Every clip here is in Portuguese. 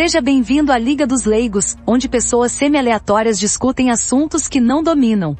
Seja bem-vindo à Liga dos Leigos, onde pessoas semi-aleatórias discutem assuntos que não dominam.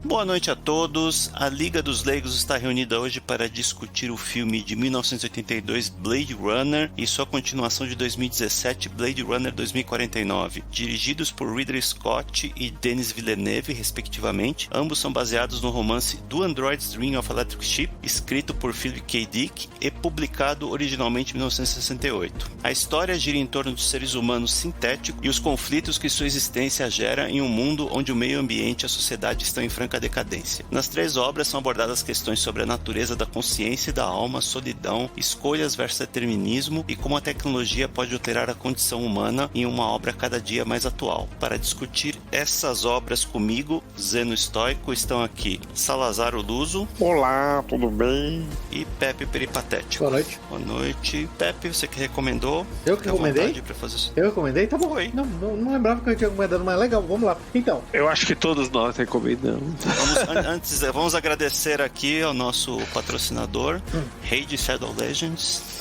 Boa noite a todos. A Liga dos Leigos está reunida hoje para discutir o filme de 1982 Blade Runner e sua continuação de 2017 Blade Runner 2049, dirigidos por Ridley Scott e Denis Villeneuve, respectivamente. Ambos são baseados no romance Do Android's Dream of Electric Sheep, escrito por Philip K. Dick e publicado originalmente em 1968. A história gira em torno de seres humanos sintéticos e os conflitos que sua existência gera em um mundo onde o meio ambiente e a sociedade estão em franca decadência. Nas três obras são abordadas questões sobre a natureza da consciência e da alma, solidão, escolhas versus determinismo e como a tecnologia pode alterar a condição humana em uma obra cada dia mais atual. Para discutir essas obras comigo, Zeno Stoico, estão aqui Salazar Luso. Olá, tudo bem? E Pepe Peripatético. Boa noite. Boa noite. Pepe, você que recomendou? Eu que recomendei? Pra fazer isso. Eu recomendei? Tá bom. Foi. Não lembrava que eu tinha recomendado, mas legal, vamos lá. Então. Eu acho que todos nós recomendamos. Vamos agradecer aqui ao nosso patrocinador, Raid Shadow Legends.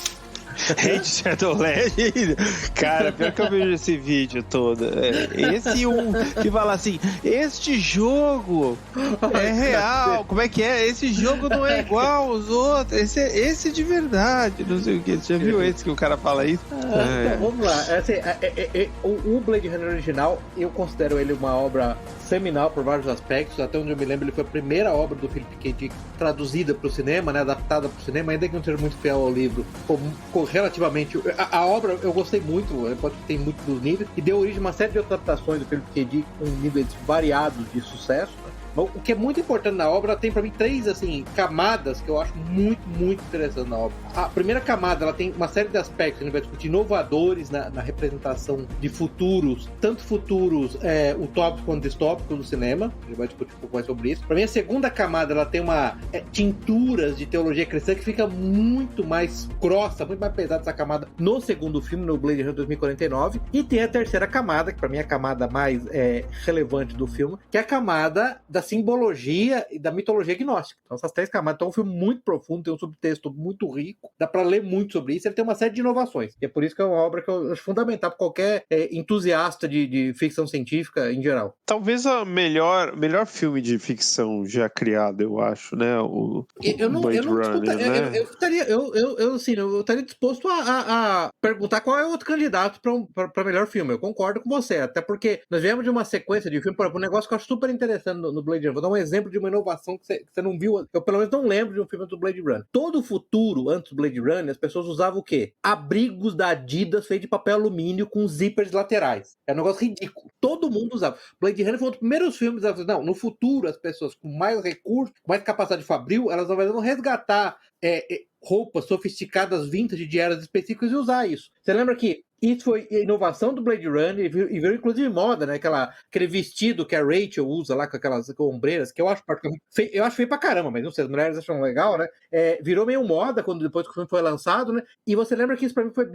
Raid Shadow Legends. Cara, pior que eu vejo esse vídeo todo. Esse que fala assim: este jogo é real. Como é que é? Esse jogo não é igual aos outros. Esse de verdade. Não sei o que. Você já viu esse que o cara fala isso? Então, vamos lá. O Blade Runner original, eu considero ele uma obra seminal por vários aspectos. Até onde eu me lembro, ele foi a primeira obra do Philip K. Dick traduzida para o cinema, né, adaptada para o cinema, ainda que não seja muito fiel ao livro. Relativamente, a obra eu gostei muito, pode ter muito dos níveis, e deu origem a uma série de outras adaptações do Philip K. Dick com níveis variados de sucesso. O que é muito importante na obra, tem pra mim três assim, camadas que eu acho muito, muito interessantes na obra. A primeira camada, ela tem uma série de aspectos, a gente vai discutir inovadores na representação de futuros, tanto futuros utópicos quanto distópicos do cinema. A gente vai discutir um pouco mais sobre isso. Pra mim, a segunda camada, ela tem uma tinturas de teologia cristã que fica muito mais grossa, muito mais pesada essa camada no segundo filme, no Blade Runner 2049. E tem a terceira camada, que pra mim é a camada mais relevante do filme, que é a camada da simbologia e da mitologia gnóstica. Então, essas três camadas. Então, é um filme muito profundo, tem um subtexto muito rico, dá pra ler muito sobre isso, ele tem uma série de inovações. E é por isso que é uma obra que eu acho fundamental para qualquer entusiasta de ficção científica em geral. Talvez o melhor filme de ficção já criado, eu acho, né? Blade Runner, né? Eu estaria disposto a perguntar qual é o outro candidato para melhor filme. Eu concordo com você, até porque nós viemos de uma sequência de filme, por exemplo, um negócio que eu acho super interessante no Blade Runner. Vou dar um exemplo de uma inovação que você não viu. Eu, pelo menos, não lembro de um filme do Blade Runner. Todo o futuro, antes do Blade Runner, as pessoas usavam o quê? Abrigos da Adidas feitos de papel alumínio com zippers laterais. É um negócio ridículo. Todo mundo usava. Blade Runner foi um dos primeiros filmes. Não, no futuro, as pessoas com mais recursos, com mais capacidade fabril, elas vão resgatar roupas sofisticadas vintage de eras específicas e usar isso. Você lembra que isso foi a inovação do Blade Runner e virou inclusive moda, né? Aquele vestido que a Rachel usa lá com aquelas ombreiras, que eu acho feio, eu acho feio pra caramba, mas não sei, as mulheres acham legal, né? Virou meio moda depois que o filme foi lançado, né? E você lembra que isso pra mim foi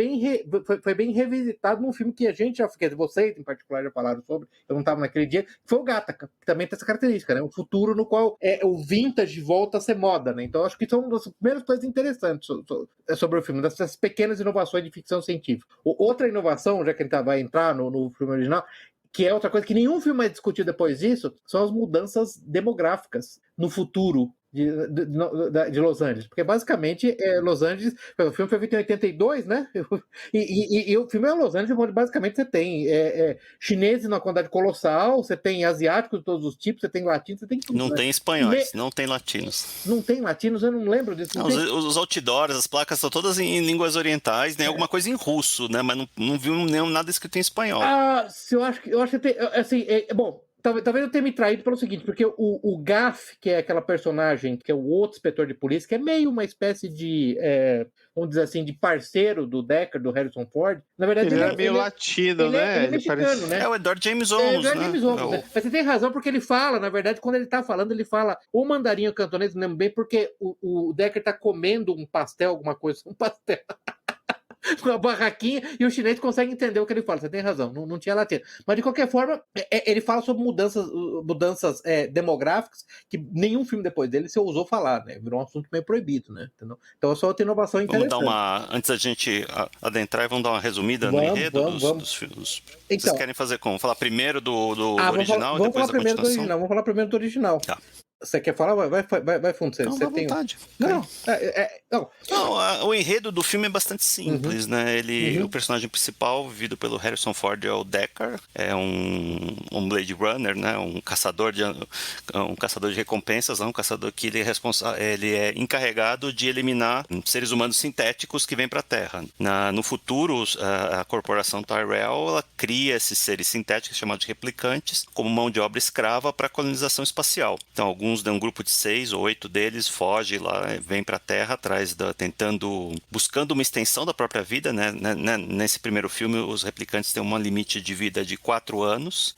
bem revisitado num filme que a gente já fez, vocês em particular já falaram sobre, eu não tava naquele dia, que foi o Gattaca, que também tem essa característica, né? Um futuro no qual o vintage volta a ser moda, né? Então eu acho que são uma das primeiras coisas interessantes sobre o filme, dessas pequenas inovações de ficção científica. Outra inovação, já que a gente vai entrar no filme original, que é outra coisa que nenhum filme vai discutir depois disso, são as mudanças demográficas no futuro de Los Angeles, porque basicamente Los Angeles, o filme foi feito em 82, né? E o filme é Los Angeles, onde basicamente você tem chineses numa quantidade colossal, você tem asiáticos de todos os tipos, você tem latinos, você tem tudo. Não, né? Tem espanhóis, não tem latinos. Não tem latinos, eu não lembro disso. Não, os outdoors, as placas são todas em línguas orientais, tem alguma coisa em russo, né? Mas não viu nada escrito em espanhol. Eu acho que tem, assim, bom. Talvez eu tenha me traído pelo seguinte, porque o Gaff, que é aquela personagem, que é o outro inspetor de polícia, que é meio uma espécie de, vamos dizer assim, de parceiro do Deckard, do Harrison Ford, na verdade ele é meio latino, né? Ele é mexicano, né? É o Edward James Olmos, né? Né? Mas você tem razão, porque ele fala, na verdade, quando ele tá falando, ele fala o mandarim ou cantonês, não lembro bem, porque o Deckard tá comendo um pastel, alguma coisa, um pastel. uma barraquinha e o chinês consegue entender o que ele fala. Você tem razão, não tinha latino. Mas de qualquer forma, ele fala sobre mudanças demográficas que nenhum filme depois dele se ousou falar, né? Virou um assunto meio proibido, né? Entendeu? Então é só outra inovação interessante. Antes da gente adentrar, vamos dar uma resumida no enredo dos filmes. Então, vocês querem fazer como? Falar primeiro do original vamos e depois falar primeiro da continuação? Vamos falar primeiro do original. Tá. Você quer falar? Vai fundo. Não, você à tem... vontade. Não. O enredo do filme é bastante simples, né? O personagem principal, vivido pelo Harrison Ford, é o Deckard. É um Blade Runner, né? Um caçador de recompensas, um caçador que ele é encarregado de eliminar seres humanos sintéticos que vêm para a Terra. No futuro, a corporação Tyrell, ela cria esses seres sintéticos chamados de replicantes como mão de obra escrava para a colonização espacial. Então, um grupo de 6 ou 8 deles foge lá, vem para a Terra atrás buscando uma extensão da própria vida, né? Nesse primeiro filme, os replicantes têm um limite de vida de 4 anos.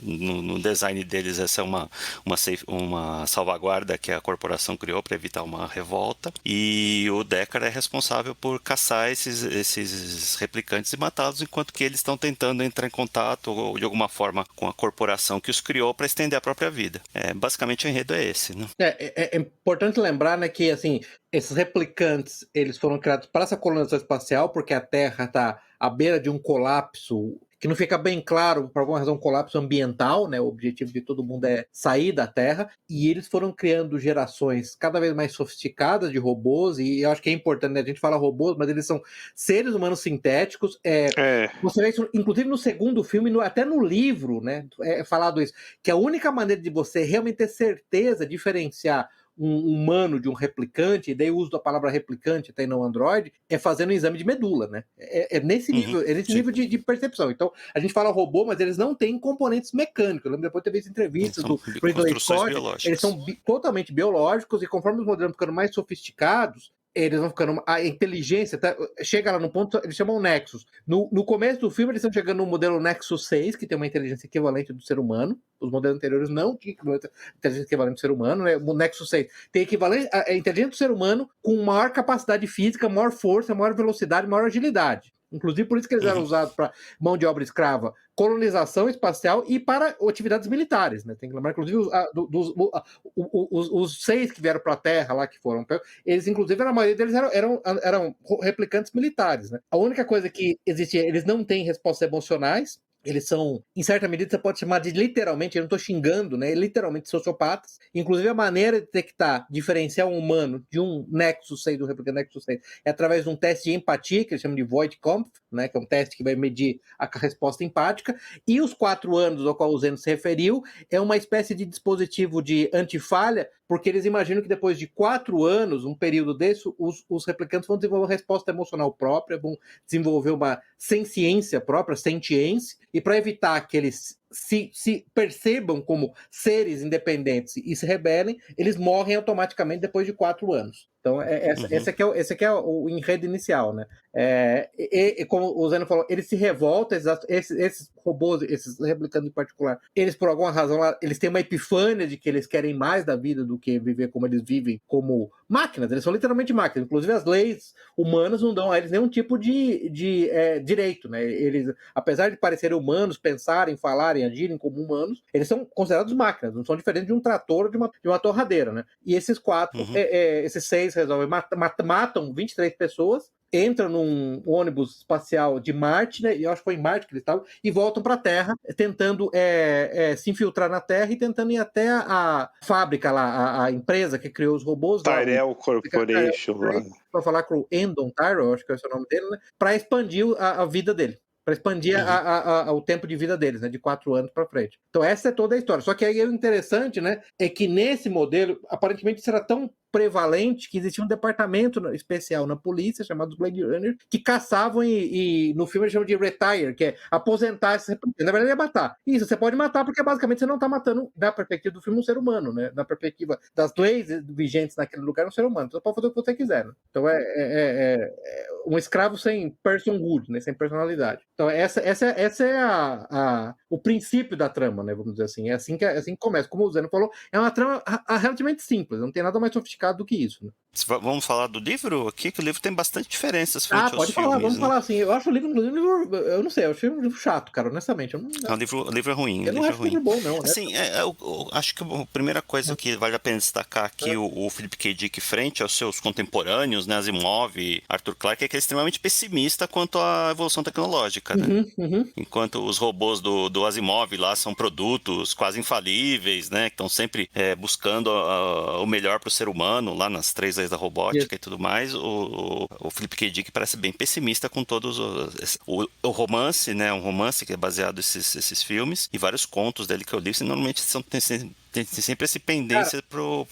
No design deles, essa é uma salvaguarda que a corporação criou para evitar uma revolta. E o Deckard é responsável por caçar esses replicantes e matá-los, enquanto que eles estão tentando entrar em contato ou de alguma forma com a corporação que os criou para estender a própria vida. Basicamente o enredo é esse, né? É importante lembrar, né, que assim, esses replicantes, eles foram criados para essa colonização espacial, porque a Terra está à beira de um colapso que não fica bem claro, por alguma razão, um colapso ambiental, né? O objetivo de todo mundo é sair da Terra, e eles foram criando gerações cada vez mais sofisticadas de robôs, e eu acho que é importante, né? A gente fala robôs, mas eles são seres humanos sintéticos. Você vê isso, inclusive no segundo filme, até no livro, né? É falado isso, que a única maneira de você realmente ter certeza, diferenciar um humano de um replicante, e daí o uso da palavra replicante até no Android, é fazendo um exame de medula, né? Nesse nível, nível de percepção. Então, a gente fala robô, mas eles não têm componentes mecânicos. Eu lembro depois de ter visto entrevistas do Ridley Scott, eles são totalmente biológicos, e conforme os modelos vão ficando mais sofisticados, eles vão ficando... A inteligência chega lá no ponto, eles chamam Nexus. No começo do filme, eles estão chegando no modelo Nexus 6, que tem uma inteligência equivalente do ser humano. Os modelos anteriores não tinham inteligência equivalente do ser humano, né? O Nexus 6 tem a inteligência do ser humano com maior capacidade física, maior força, maior velocidade, maior agilidade. Inclusive, por isso que eles eram usados para mão de obra escrava, colonização espacial e para atividades militares, né? Tem que lembrar, inclusive, os 6 que vieram para a Terra lá, que foram... Eles, inclusive, a maioria deles eram replicantes militares, né? A única coisa que existia, eles não têm respostas emocionais. Eles são, em certa medida, você pode chamar de literalmente, eu não estou xingando, né? Literalmente sociopatas. Inclusive, a maneira de detectar, diferenciar um humano de um Nexus 6, do replicante Nexus 6, é através de um teste de empatia, que eles chamam de Voight-Kampff, né? Que é um teste que vai medir a resposta empática. E os 4 anos ao qual o Zeno se referiu é uma espécie de dispositivo de antifalha, porque eles imaginam que depois de 4 anos, um período desse, os replicantes vão desenvolver uma resposta emocional própria, vão desenvolver uma senciência própria, sentiência, e para evitar que eles se percebam como seres independentes e se rebelem, eles morrem automaticamente depois de 4 anos. Então, esse aqui é o enredo inicial, né? Como o Zeno falou, eles se revoltam, esses robôs, esses replicantes em particular, eles, por alguma razão, eles têm uma epifânia de que eles querem mais da vida do que viver como eles vivem, como máquinas. Eles são literalmente máquinas. Inclusive, as leis humanas não dão a eles nenhum tipo de direito, né? Eles, apesar de parecerem humanos, pensarem, falarem, agirem como humanos, eles são considerados máquinas, não são diferentes de um trator ou de uma torradeira, né? E esses 4, esses 6 resolvem matam 23 pessoas, entram num ônibus espacial de Marte, né? Eu acho que foi em Marte que eles estavam, e voltam para a Terra, tentando se infiltrar na Terra e tentando ir até a fábrica lá, a empresa que criou os robôs. Tyrell Corporation. Para falar com o Endon Tyrell, acho que é o nome dele, né? Para expandir a vida dele. Para expandir o tempo de vida deles, né, de 4 anos para frente. Então essa é toda a história. Só que aí o interessante, né, é que nesse modelo, aparentemente isso era tão prevalente que existia um departamento especial na polícia, chamado Blade Runner, que caçavam e no filme eles chamam de retire, que é aposentar esses replicantes. Na verdade é matar. Isso, você pode matar porque basicamente você não está matando, da perspectiva do filme, um ser humano, né? Na perspectiva das leis vigentes naquele lugar, um ser humano. Então você pode fazer o que você quiser, né? Então é um escravo sem personhood, né? Sem personalidade. Então essa é o princípio da trama, né? Vamos dizer assim. É assim que começa. Como o Zeno falou, é uma trama relativamente simples, não tem nada mais sofisticado sofisticado do que isso, né? Vamos falar do livro aqui, que o livro tem bastante diferenças frente aos pode filmes. falar, vamos falar assim. Eu acho o livro, eu não sei, eu achei um livro chato, cara, honestamente. O livro é ruim. Eu não acho o livro bom, não. Assim, eu acho que a primeira coisa que vale a pena destacar aqui, o Philip K. Dick, frente aos seus contemporâneos, né, Asimov, Arthur Clarke, é que ele é extremamente pessimista quanto à evolução tecnológica, né? Enquanto os robôs do Asimov lá são produtos quase infalíveis, né, que estão sempre buscando o melhor para o ser humano, lá nas 3 leis da robótica e tudo mais, o Philip K. Dick parece bem pessimista com todos o romance, né, um romance que é baseado nesses filmes, e vários contos dele que eu li, normalmente tem sempre essa pendência pro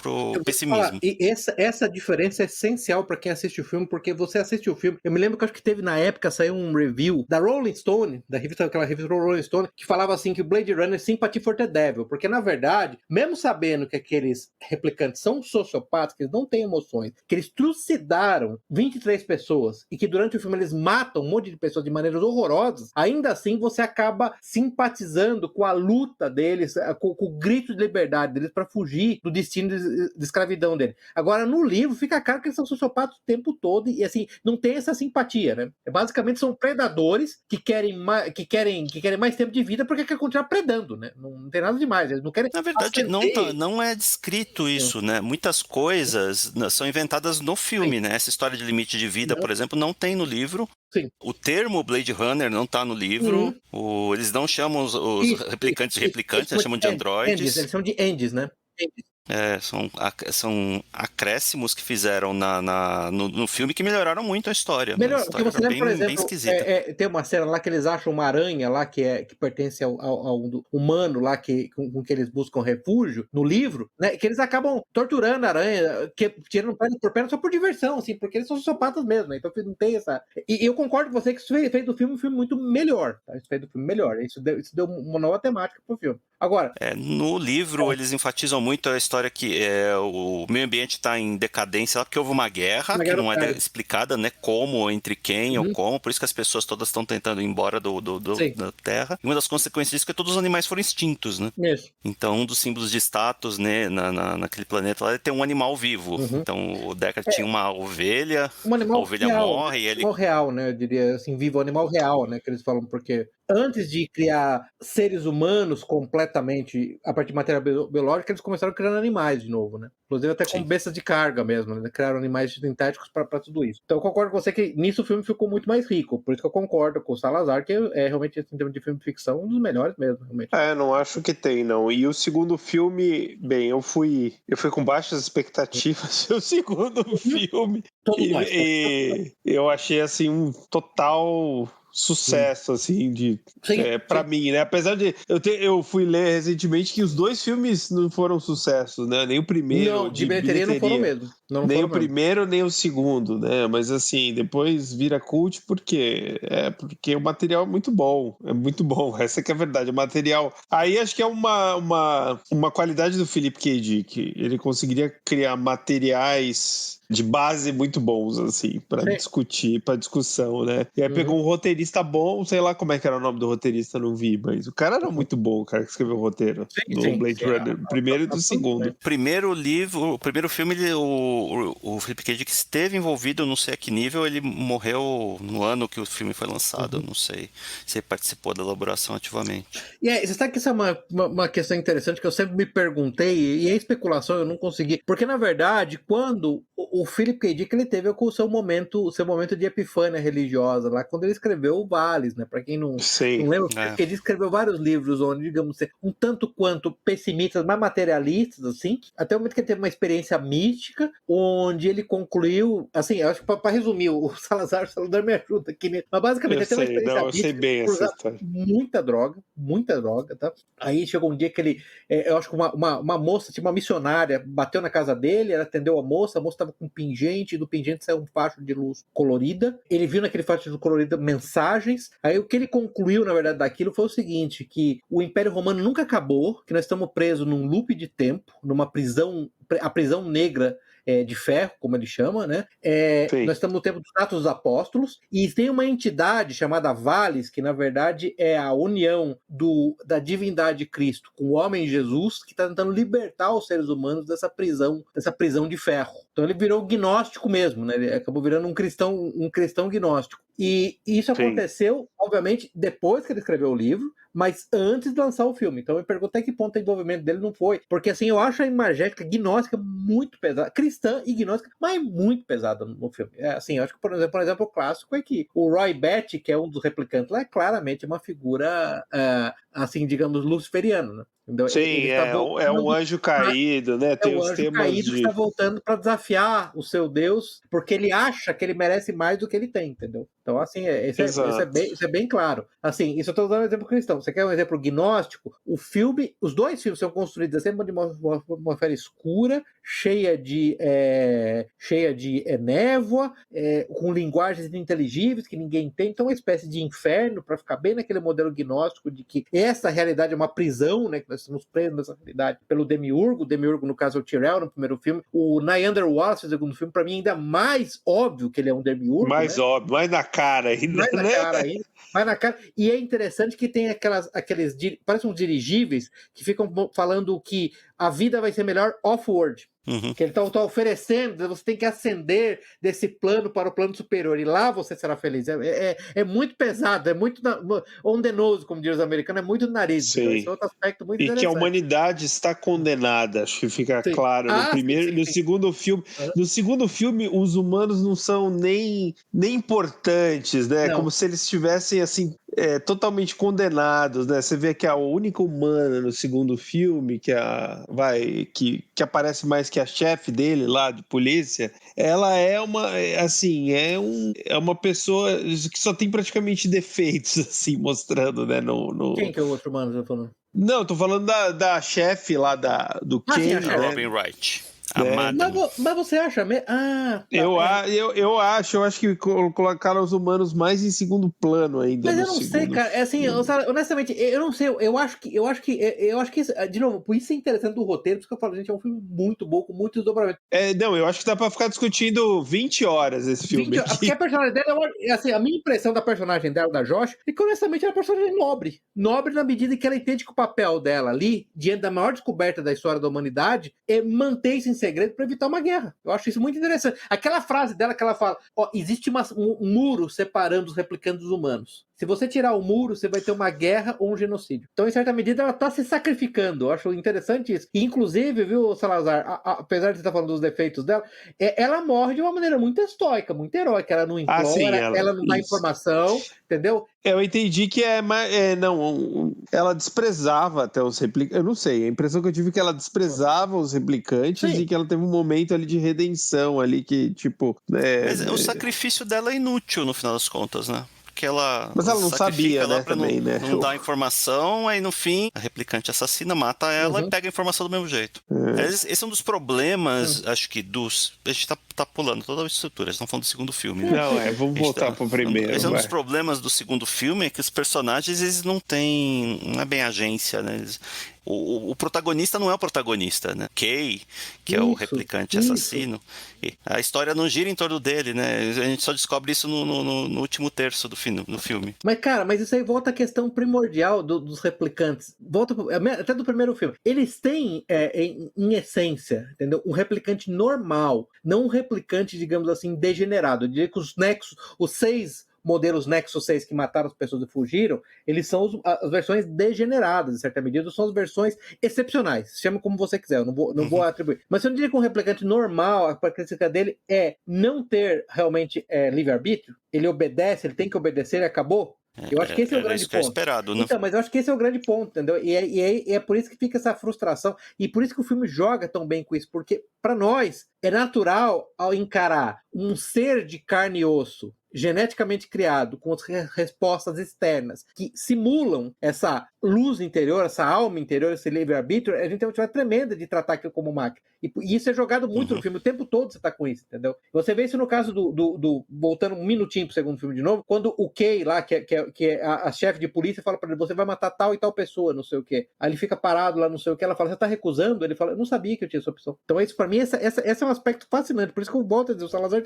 pessimismo. Falar, e essa diferença é essencial pra quem assiste o filme, porque você assiste o filme. Eu me lembro que acho que teve na época, saiu um review da Rolling Stone, aquela revista Rolling Stone, que falava assim que o Blade Runner Sympathy for the Devil, porque na verdade, mesmo sabendo que aqueles replicantes são sociopatas, que eles não têm emoções, que eles trucidaram 23 pessoas e que durante o filme eles matam um monte de pessoas de maneiras horrorosas, ainda assim você acaba simpatizando com a luta deles, com o grito de liberdade deles para fugir do destino de escravidão dele. Agora, no livro, fica claro que eles são sociopatas o tempo todo e, assim, não tem essa simpatia, né? Basicamente, são predadores que querem mais tempo de vida porque querem continuar predando, né? Não tem nada demais. Eles não querem... Na verdade, não é descrito isso, né? Muitas coisas são inventadas no filme, né? Essa história de limite de vida, por exemplo, não tem no livro. Sim. O termo Blade Runner não tá no livro. Eles não chamam os replicantes de replicantes, eles chamam de androides. Eles chamam de Endes, né? São acréscimos que fizeram no filme que melhoraram muito a história. Melhor, porque você lembra, por exemplo, bem esquisita. tem uma cena lá que eles acham uma aranha lá que pertence ao humano lá com que eles buscam refúgio no livro, né? Que eles acabam torturando a aranha, tirando perna por perna só por diversão, assim, porque eles são sociopatas mesmo, né? Então não tem essa... E eu concordo com você que isso fez do filme um filme muito melhor, tá? Isso fez do filme melhor. Isso deu uma nova temática pro filme. Agora... no livro, eles enfatizam muito a história que o meio ambiente está em decadência lá porque houve uma guerra que não é explicada, né? Como, entre quem ou como, por isso que as pessoas todas estão tentando ir embora da Terra. E uma das consequências disso é que todos os animais foram extintos, né? Isso. Então, um dos símbolos de status, né, naquele planeta lá é ter um animal vivo. Então, o Deckard tinha uma ovelha, a ovelha morre e ele... Animal real, né? Eu diria assim, vivo, animal real, né? Que eles falam, porque... Antes de criar seres humanos completamente a partir de matéria biológica, eles começaram criando animais de novo, né? Inclusive até com bestas de carga mesmo, né? Criaram animais sintéticos para tudo isso. Então eu concordo com você que nisso o filme ficou muito mais rico. Por isso que eu concordo com o Salazar, que é realmente, em termos de filme de ficção, um dos melhores mesmo, realmente. Não acho que tem, não. E o segundo filme, bem, eu fui com baixas expectativas o segundo filme. E eu achei, assim, um total... sucesso, assim, pra mim, né? Apesar de... Eu fui ler recentemente que os 2 filmes não foram sucesso, né? Nem o primeiro... Não, de bilheteria não foram mesmo. Nem o primeiro, nem o segundo, né? Mas, assim, depois vira cult porque o material é muito bom. É muito bom. Essa que é a verdade. O material... Aí acho que é uma qualidade do Philip K. Dick. Ele conseguiria criar materiais de base muito bons, assim, pra discutir, pra discussão, né? E aí pegou um roteirista bom, sei lá como é que era o nome do roteirista, não vi, mas o cara era muito bom, o cara que escreveu o roteiro do Blade Runner, o primeiro e do segundo. O primeiro filme, o Philip K. Dick esteve envolvido, não sei a que nível, ele morreu no ano que o filme foi lançado, não sei se ele participou da elaboração ativamente. E aí, você sabe que isso é uma questão interessante que eu sempre me perguntei, e é especulação, eu não consegui, porque na verdade, quando o Philip K. Dick, ele teve o seu momento de epifânia religiosa lá, quando ele escreveu o Valis, né? Pra quem não lembra, o Philip K. Dick escreveu vários livros onde, digamos, um tanto quanto pessimistas, mais materialistas, assim, até o momento que ele teve uma experiência mística, onde ele concluiu, assim, eu acho que pra resumir, o Salazar me ajuda aqui, né? Mas basicamente ele teve uma experiência mística, eu sei bem essa história. Muita droga, tá? Aí chegou um dia que ele, eu acho que uma moça, tipo uma missionária, bateu na casa dele, ela atendeu a moça estava com pingente, e do pingente saiu um facho de luz colorida. Ele viu naquele facho de luz colorida mensagens. Aí o que ele concluiu, na verdade, daquilo foi o seguinte, que o Império Romano nunca acabou, que nós estamos presos num loop de tempo, numa prisão, a prisão negra de ferro, como ele chama, né? Nós estamos no tempo dos Atos dos Apóstolos, e tem uma entidade chamada Valis, que na verdade é a união da divindade de Cristo com o homem Jesus, que está tentando libertar os seres humanos dessa prisão de ferro. Então ele virou gnóstico mesmo, né? Ele acabou virando um cristão gnóstico. E isso aconteceu, obviamente, depois que ele escreveu o livro, mas antes de lançar o filme. Então eu pergunto até que ponto o envolvimento dele não foi. Porque assim, eu acho a imagética gnóstica muito pesada. Cristã e gnóstica, mas muito pesada no filme. Assim, eu acho que, por exemplo, o clássico é que o Roy Batty, que é um dos replicantes lá, é claramente uma figura, assim, digamos, luciferiano, né? Entendeu? Sim, é um anjo caído, né? Tem os temas caído que está voltando para desafiar o seu Deus, porque ele acha que ele merece mais do que ele tem, entendeu? Então, assim, isso é bem claro. Assim, isso eu estou dando um exemplo cristão. Você quer um exemplo gnóstico? Os dois filmes são construídos sempre de uma atmosfera escura, cheia de névoa, com linguagens ininteligíveis que ninguém entende. Então, uma espécie de inferno, para ficar bem naquele modelo gnóstico de que essa realidade é uma prisão, né? Que nós estamos presos nessa realidade pelo Demiurgo. O Demiurgo, no caso, é o Tyrell, no primeiro filme. O Neander Wallace, no segundo filme, para mim, ainda mais óbvio que ele é um Demiurgo. Mais óbvio, mais na cara ainda. Mais na cara ainda. Mais na cara. E é interessante que tem aqueles parece uns dirigíveis que ficam falando que a vida vai ser melhor off-world. Uhum. Que ele está oferecendo, você tem que ascender desse plano para o plano superior, e lá você será feliz. É muito pesado, é muito on the nose, como dizem os americanos, é muito nariz. Então, esse é outro aspecto muito interessante. E que a humanidade está condenada, acho que fica claro no segundo filme. No segundo filme, os humanos não são nem importantes, né? Não. Como se eles estivessem assim totalmente condenados, né? Você vê que a única humana no segundo filme que aparece mais que a chefe dele lá de polícia, ela é uma pessoa que só tem praticamente defeitos, assim, mostrando, né? Quem que é o outro humano que eu tô falando? Não, tô falando da chefe lá do Ken, né? Robin Wright. Mas você acha mesmo? Eu acho que colocaram os humanos mais em segundo plano ainda. Mas eu não sei, cara. Assim, honestamente, eu não sei. Eu acho que, de novo, por isso é interessante do roteiro, porque eu falo, gente, é um filme muito bom, com muito desdobramento. Não, eu acho que dá pra ficar discutindo 20 horas esse filme. Porque a personagem dela, assim, a minha impressão da personagem dela, da Josh, é que honestamente ela é uma personagem nobre. Nobre na medida em que ela entende que o papel dela ali, diante da maior descoberta da história da humanidade, é manter-se em segredo para evitar uma guerra. Eu acho isso muito interessante. Aquela frase dela que ela fala, existe um muro separando os replicantes dos humanos. Se você tirar o muro, você vai ter uma guerra ou um genocídio. Então, em certa medida, ela está se sacrificando. Eu acho interessante isso. E, inclusive, viu, Salazar, apesar de você estar falando dos defeitos dela, ela morre de uma maneira muito estoica, muito heróica. Ela não implora, ela não dá informação, entendeu? Eu entendi que ela desprezava até os replicantes. Eu não sei, a impressão que eu tive é que ela desprezava os replicantes. Sim. E que ela teve um momento ali de redenção ali que, tipo... Mas o sacrifício dela é inútil, no final das contas, né? Mas ela não sabia, né, também, né? Não dá informação, aí no fim a replicante assassina, mata ela e pega a informação do mesmo jeito. Esse é um dos problemas, acho que a gente tá pulando toda a estrutura, a gente tá falando do segundo filme, né? Não, vamos voltar pro primeiro. Esse é um dos problemas do segundo filme, é que os personagens, eles não é bem agência, né? O protagonista não é o protagonista, né? Kay, que é o replicante assassino. E a história não gira em torno dele, né? A gente só descobre isso no último terço no filme. Mas, cara, isso aí volta à questão primordial dos replicantes. Volta até do primeiro filme. Eles têm, em essência, entendeu? Um replicante normal, não um replicante, digamos assim, degenerado. Eu diria que os Nexus, os 6 modelos Nexus 6 que mataram as pessoas e fugiram, eles são as versões degeneradas, em certa medida, são as versões excepcionais. Chama como você quiser, eu não vou atribuir. Mas eu não diria que um replicante normal, a característica dele é não ter realmente livre-arbítrio, ele obedece, ele tem que obedecer e acabou. Eu acho que esse é o grande ponto. Esperado, né? Então, mas eu acho que esse é o grande ponto, entendeu? E é por isso que fica essa frustração, e por isso que o filme joga tão bem com isso, porque para nós é natural, ao encarar um ser de carne e osso, geneticamente criado, com as respostas externas, que simulam essa luz interior, essa alma interior, esse livre-arbítrio, a gente tem uma dificuldade tremenda de tratar aquilo como máquina. E isso é jogado muito no filme, o tempo todo você tá com isso, entendeu? Você vê isso no caso voltando um minutinho pro segundo filme de novo, quando o Kay lá, que é a chefe de polícia, fala pra ele, você vai matar tal e tal pessoa, não sei o quê. Aí ele fica parado lá, não sei o quê, ela fala, você tá recusando? Ele fala, eu não sabia que eu tinha essa opção. Então isso pra mim, esse é um aspecto fascinante, por isso que eu volto a dizer, o Salazar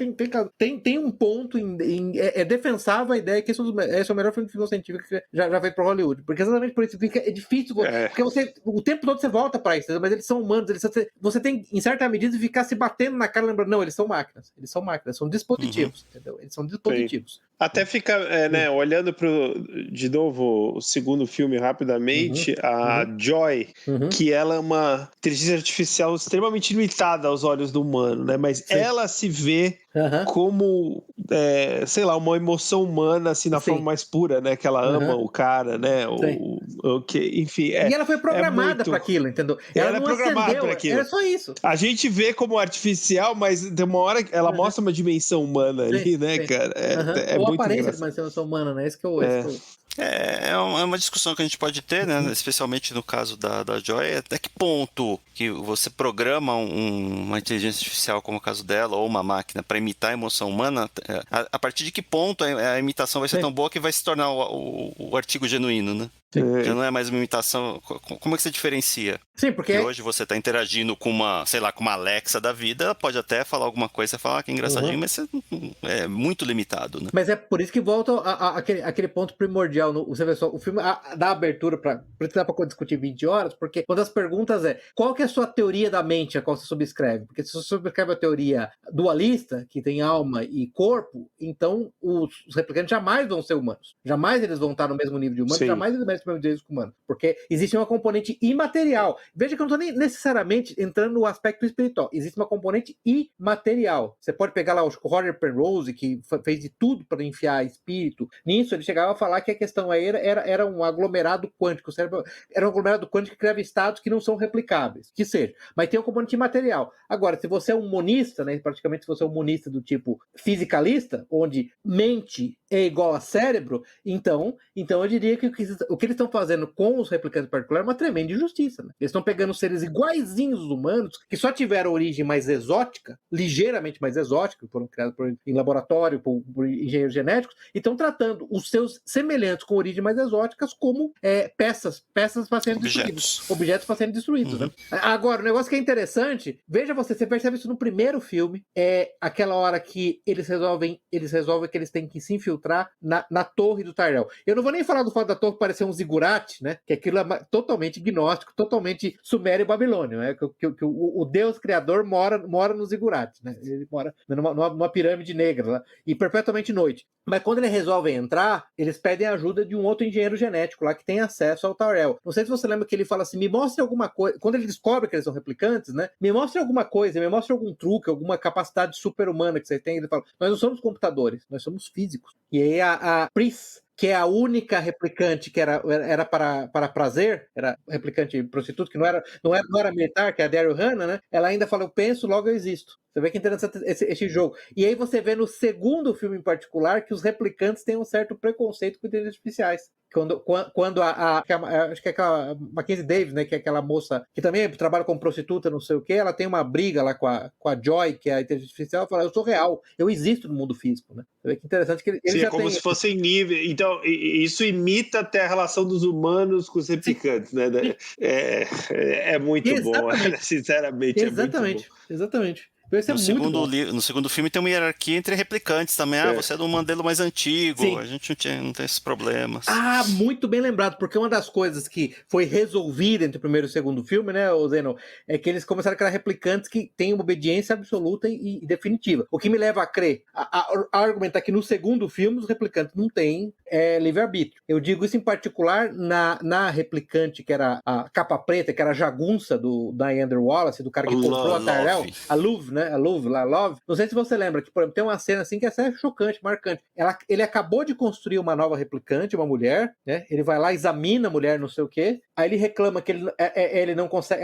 tem um ponto em é defensável a ideia que esse é o melhor filme de ficção científica que já veio pro Hollywood. Porque exatamente por isso é difícil. Porque o tempo todo você volta pra isso, mas eles são humanos. Você tem, em certa medida, ficar se batendo na cara, lembrando, não, eles são máquinas. Eles são máquinas, são dispositivos. Entendeu? Eles são dispositivos. Sim. Até fica, olhando de novo o segundo filme rapidamente, a Joy, que ela é uma inteligência artificial extremamente limitada aos olhos do humano, né? Mas ela se vê como, sei lá, uma emoção humana, assim, na forma mais pura, né? Que ela ama o cara, né? Enfim, e ela foi programada para aquilo, entendeu? Ela é programada para aquilo. Era só isso. A gente vê como artificial, mas tem uma hora que ela mostra uma dimensão humana ali, né, cara? Ou a aparência de uma dimensão humana, né? Esse que é uma discussão que a gente pode ter, né? Especialmente no caso da Joy, até que ponto que você programa uma inteligência artificial, como o caso dela, ou uma máquina, para imitar a emoção humana, a partir de que ponto a imitação vai ser tão boa que vai se tornar o artigo genuíno, né? Já não é mais uma imitação. Como é que você diferencia? Sim, porque hoje você está interagindo com uma Alexa da vida, ela pode até falar alguma coisa, você fala que é engraçadinho, mas é muito limitado, né? Mas é por isso que volta aquele ponto primordial. Você vê só, o filme dá abertura por isso que dá para discutir 20 horas, porque uma das perguntas qual que é a sua teoria da mente a qual você subscreve? Porque se você subscreve a teoria dualista, que tem alma e corpo, então os replicantes jamais vão ser humanos. Jamais eles vão estar no mesmo nível de humanos, jamais eles merecem o mesmo direito humano. Porque existe uma componente imaterial. Veja que eu não estou nem necessariamente entrando no aspecto espiritual. Existe uma componente imaterial. Você pode pegar lá o Roger Penrose, que fez de tudo para enfiar espírito. Nisso, ele chegava a falar que a questão era um aglomerado quântico. O cérebro era um aglomerado quântico que criava estados que não são replicáveis. Que seja. Mas tem um componente imaterial. Agora, se você é um monista, né, praticamente se você é um monista do tipo fisicalista, onde mente é igual a cérebro, então eu diria que o que eles estão fazendo com os replicantes particulares é uma tremenda injustiça. Né? Eles estão pegando seres iguaizinhos aos humanos, que só tiveram origem mais exótica, ligeiramente mais exótica, foram criados em laboratório por engenheiros genéticos, e estão tratando os seus semelhantes com origem mais exóticas como peças para serem destruídas. Objetos para serem destruídos. Né? Agora, o negócio que é interessante, veja você percebe isso no primeiro filme, é aquela hora que eles resolvem que eles têm que se infiltrar na torre do Tyrell. Eu não vou nem falar do fato da torre parecer um zigurate, né? Que aquilo é totalmente gnóstico, totalmente sumério e babilônio, né? Que o Deus criador mora no zigurate, né? Ele mora numa pirâmide negra lá, e perpetuamente noite. Mas quando eles resolvem entrar, eles pedem a ajuda de um outro engenheiro genético lá que tem acesso ao Tyrell. Não sei se você lembra que ele fala assim, me mostre alguma coisa, quando ele descobre que eles são replicantes, né? Me mostre alguma coisa, me mostre algum truque, alguma capacidade super-humana que você tem. Ele fala, nós não somos computadores, nós somos físicos. E aí a Pris, que é a única replicante que era para prazer, era replicante prostituta, que não era militar, que é a Daryl Hannah, né? Ela ainda fala, eu penso, logo eu existo. Você vê que interessante esse jogo. E aí você vê no segundo filme em particular que os replicantes têm um certo preconceito com inteligências artificiais. Quando acho que é aquela Mackenzie Davis, né, que é aquela moça que também trabalha como prostituta, não sei o que, ela tem uma briga lá com a Joy, que é a inteligência artificial, ela fala, eu sou real, eu existo no mundo físico, né? Você vê que interessante que ele Sim, já é como se fossem níveis. Então, isso imita até a relação dos humanos com os replicantes, né? É muito bom, sinceramente. Exatamente, é muito bom. Exatamente. No segundo filme tem uma hierarquia entre replicantes também. Você é do modelo mais antigo, sim. A gente não tem esses problemas. Muito bem lembrado, porque uma das coisas que foi resolvida entre o primeiro e o segundo filme, né, Zeno, é que eles começaram a criar replicantes que têm uma obediência absoluta e definitiva. O que me leva a crer, a argumentar que no segundo filme os replicantes não têm livre-arbítrio. Eu digo isso em particular na replicante que era a capa preta, que era a jagunça do Diana Wallace, do cara que comprou a Tyrell, a Love, né? A Love. Não sei se você lembra que, por exemplo, tem uma cena assim que é chocante, marcante. Ele acabou de construir uma nova replicante, uma mulher, né? Ele vai lá, examina a mulher, não sei o quê. Aí ele reclama que ela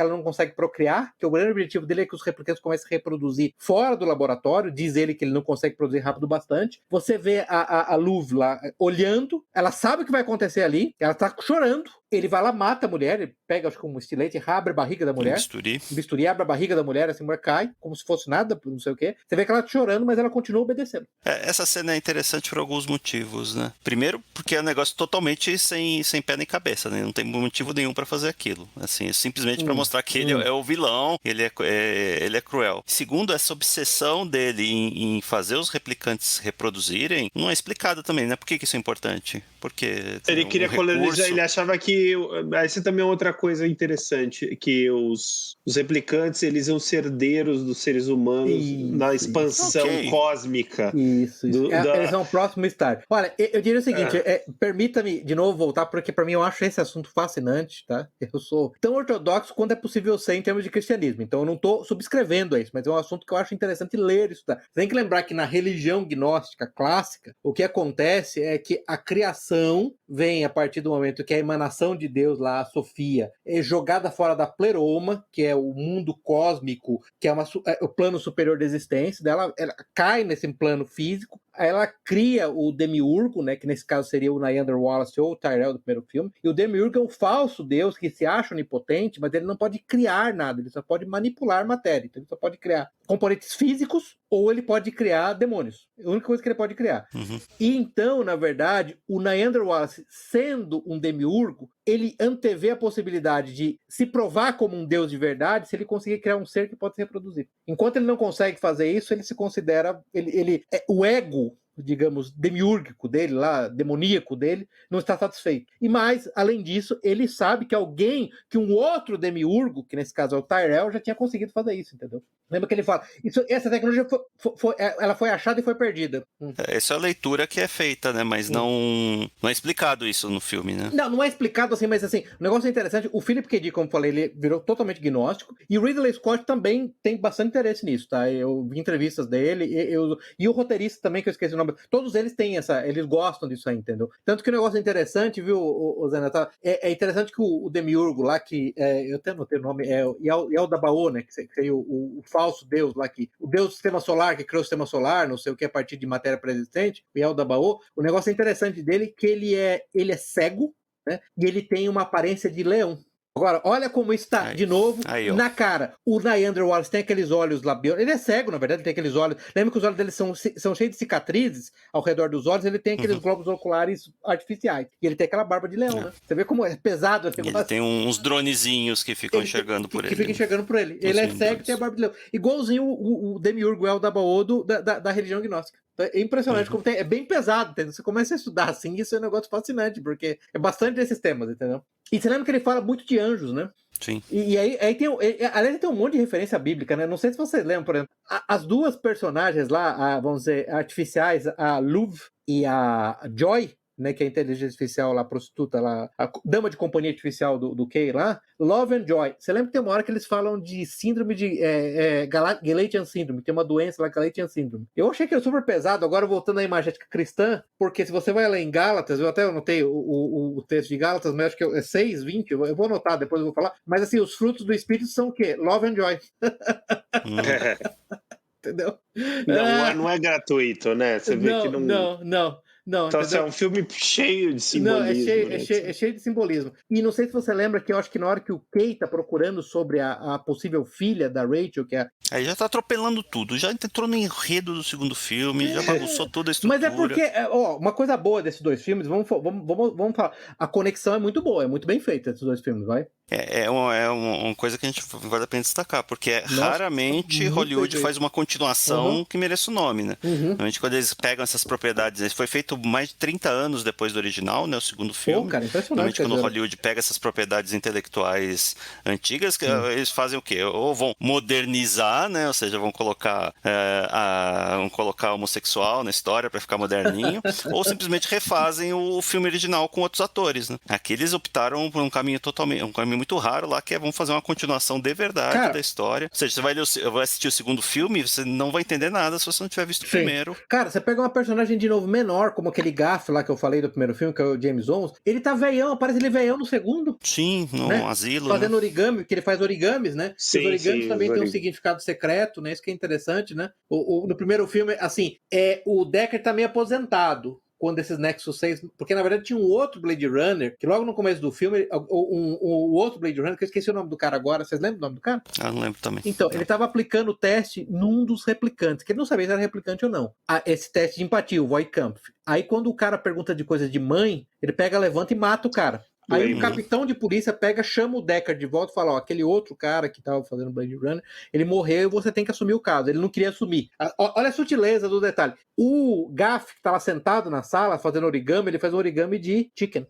não consegue procriar, que o grande objetivo dele é que os replicantes comecem a reproduzir fora do laboratório. Diz ele que ele não consegue produzir rápido bastante. Você vê a Love lá olhando, ela sabe o que vai acontecer ali, ela tá chorando. ele vai lá, mata a mulher, ele pega, acho que um estilete, abre a barriga da mulher. Bisturi, abre a barriga da mulher, assim, a mulher cai, como se fosse nada, não sei o quê. Você vê que ela tá chorando, mas ela continua obedecendo. Essa cena é interessante por alguns motivos, né? Primeiro, porque é um negócio totalmente sem pé nem cabeça, né? Não tem motivo nenhum pra fazer aquilo. Assim, simplesmente pra mostrar que ele é o vilão, ele é cruel. Segundo, essa obsessão dele em fazer os replicantes reproduzirem, não é explicada também, né? Por que isso é importante? Porque ele queria colonizar, ele achava que... Essa também é outra coisa interessante, que os replicantes, eles são herdeiros dos seres humanos na expansão cósmica. Isso. Eles são o próximo estágio. Olha, eu diria o seguinte, permita-me de novo voltar, porque pra mim eu acho esse assunto fascinante, tá? Eu sou tão ortodoxo quanto é possível ser em termos de cristianismo, então eu não tô subscrevendo a isso, mas é um assunto que eu acho interessante ler e estudar. Você tem que lembrar que na religião gnóstica clássica, o que acontece é que a criação vem a partir do momento que a emanação de Deus lá, a Sofia, é jogada fora da pleroma, que é o mundo cósmico, que é o plano superior da existência dela, ela cai nesse plano físico, aí ela cria o Demiurgo, né, que nesse caso seria o Niander Wallace ou o Tyrell do primeiro filme, e o Demiurgo é um falso deus que se acha onipotente, mas ele não pode criar nada, ele só pode manipular matéria, então ele só pode criar componentes físicos ou ele pode criar demônios. É a única coisa que ele pode criar. E então, na verdade, o Niander Wallace, sendo um demiurgo, ele antevê a possibilidade de se provar como um deus de verdade se ele conseguir criar um ser que pode se reproduzir. Enquanto ele não consegue fazer isso, ele se considera... o ego, digamos, demiúrgico dele, lá, demoníaco dele, não está satisfeito. E mais, além disso, ele sabe que um outro demiurgo, que nesse caso é o Tyrell, já tinha conseguido fazer isso, entendeu? Lembra que ele fala, essa tecnologia ela foi achada e foi perdida. Essa é a leitura que é feita, né? Mas não é explicado isso no filme, né? Não é explicado assim, mas assim, o negócio é interessante. O Philip K. Dick, como eu falei, ele virou totalmente gnóstico, e o Ridley Scott também tem bastante interesse nisso, tá? Eu vi entrevistas dele, e o roteirista também, que eu esqueci o nome, todos eles têm eles gostam disso aí, entendeu? Tanto que o negócio é interessante, viu, o Zé Natal? É interessante que o Demiurgo lá, que eu até anotei o nome, é o Yaldabaoth, né? Que seria o falso deus lá, o deus do sistema solar, que criou o sistema solar, não sei o que, a partir de matéria pré-existente, o Yaldabaoth. O negócio interessante dele é que ele é cego, né? E ele tem uma aparência de leão. Agora, olha como está, de novo, na cara. O Niander Wallace tem aqueles olhos labios. Ele é cego, na verdade, ele tem aqueles olhos. Lembra que os olhos dele são cheios de cicatrizes ao redor dos olhos, ele tem aqueles globos oculares artificiais. E ele tem aquela barba de leão, né? Você vê como é pesado esse negócio. Ele tem uns dronezinhos que ficam enxergando por ele. Que ficam enxergando por ele. Ele é cego e tem a barba de leão. Igualzinho o Demiurgo Yaldabaoth da religião gnóstica. É impressionante como é bem pesado, entendeu? Você começa a estudar assim, isso é um negócio fascinante, porque é bastante desses temas, entendeu? E você lembra que ele fala muito de anjos, né? Sim. E aí além de ter um monte de referência bíblica, né? Não sei se vocês lembram, por exemplo, as duas personagens lá, vamos dizer, artificiais, a Luv e a Joy, né, que é a inteligência artificial lá, a prostituta lá, a dama de companhia artificial do Kay lá, Love and Joy. Você lembra que tem uma hora que eles falam de síndrome de Galatian Syndrome, tem uma doença lá, Galatian Syndrome. Eu achei que era super pesado, agora voltando à imagética cristã, porque se você vai ler em Gálatas, eu até anotei o texto de Gálatas, mas acho que é 6, 20, eu vou anotar, depois eu vou falar, mas assim, os frutos do Espírito são o quê? Love and Joy. Entendeu? Não é gratuito, né? Você vê que não... Não, então, assim, é um filme cheio de simbolismo. Não, é cheio de simbolismo. E não sei se você lembra que eu acho que na hora que o Kay tá procurando sobre a possível filha da Rachel, que é... Aí já tá atropelando tudo, já entrou no enredo do segundo filme, já bagunçou toda a estrutura. Mas é porque, uma coisa boa desses dois filmes, vamos falar, a conexão é muito boa, é muito bem feita esses dois filmes, vai? É uma coisa que a gente vale a pena destacar, porque raramente Hollywood faz uma continuação que mereça o nome, né? Normalmente quando eles pegam essas propriedades, foi feito mais de 30 anos depois do original, né? O segundo filme. Cara, impressionante. Normalmente quando Hollywood pega essas propriedades intelectuais antigas, eles fazem o quê? Ou vão modernizar, né? Ou seja, vão colocar homossexual na história para ficar moderninho, ou simplesmente refazem o filme original com outros atores, né? Aqui eles optaram por um caminho muito raro lá, que é vamos fazer uma continuação de verdade da história. Ou seja, você vai assistir o segundo filme, você não vai entender nada se você não tiver visto o primeiro. Cara, você pega uma personagem de novo menor, como aquele gafe lá que eu falei do primeiro filme, que é o James Owens, ele tá veião, aparece ele veião no segundo. Sim, no asilo. Fazendo origami, que ele faz origamis, né? Sim, os origamis também têm um significado secreto, né? Isso que é interessante, né? No primeiro filme, assim, o Deckard tá meio aposentado. quando esses Nexus 6... Porque, na verdade, tinha um outro Blade Runner, que logo no começo do filme, o outro Blade Runner, que eu esqueci o nome do cara agora, vocês lembram o nome do cara? Não lembro também. Então, ele estava aplicando o teste num dos replicantes, que ele não sabia se era replicante ou não. Esse teste de empatia, o Voight-Kampff. Aí, quando o cara pergunta de coisa de mãe, ele pega, levanta e mata o cara. Aí o capitão de polícia chama o Deckard de volta e fala, aquele outro cara que tava fazendo Blade Runner, ele morreu e você tem que assumir o caso. Ele não queria assumir. Olha a sutileza do detalhe. O Gaff, que tava sentado na sala fazendo origami, ele faz um origami de chicken.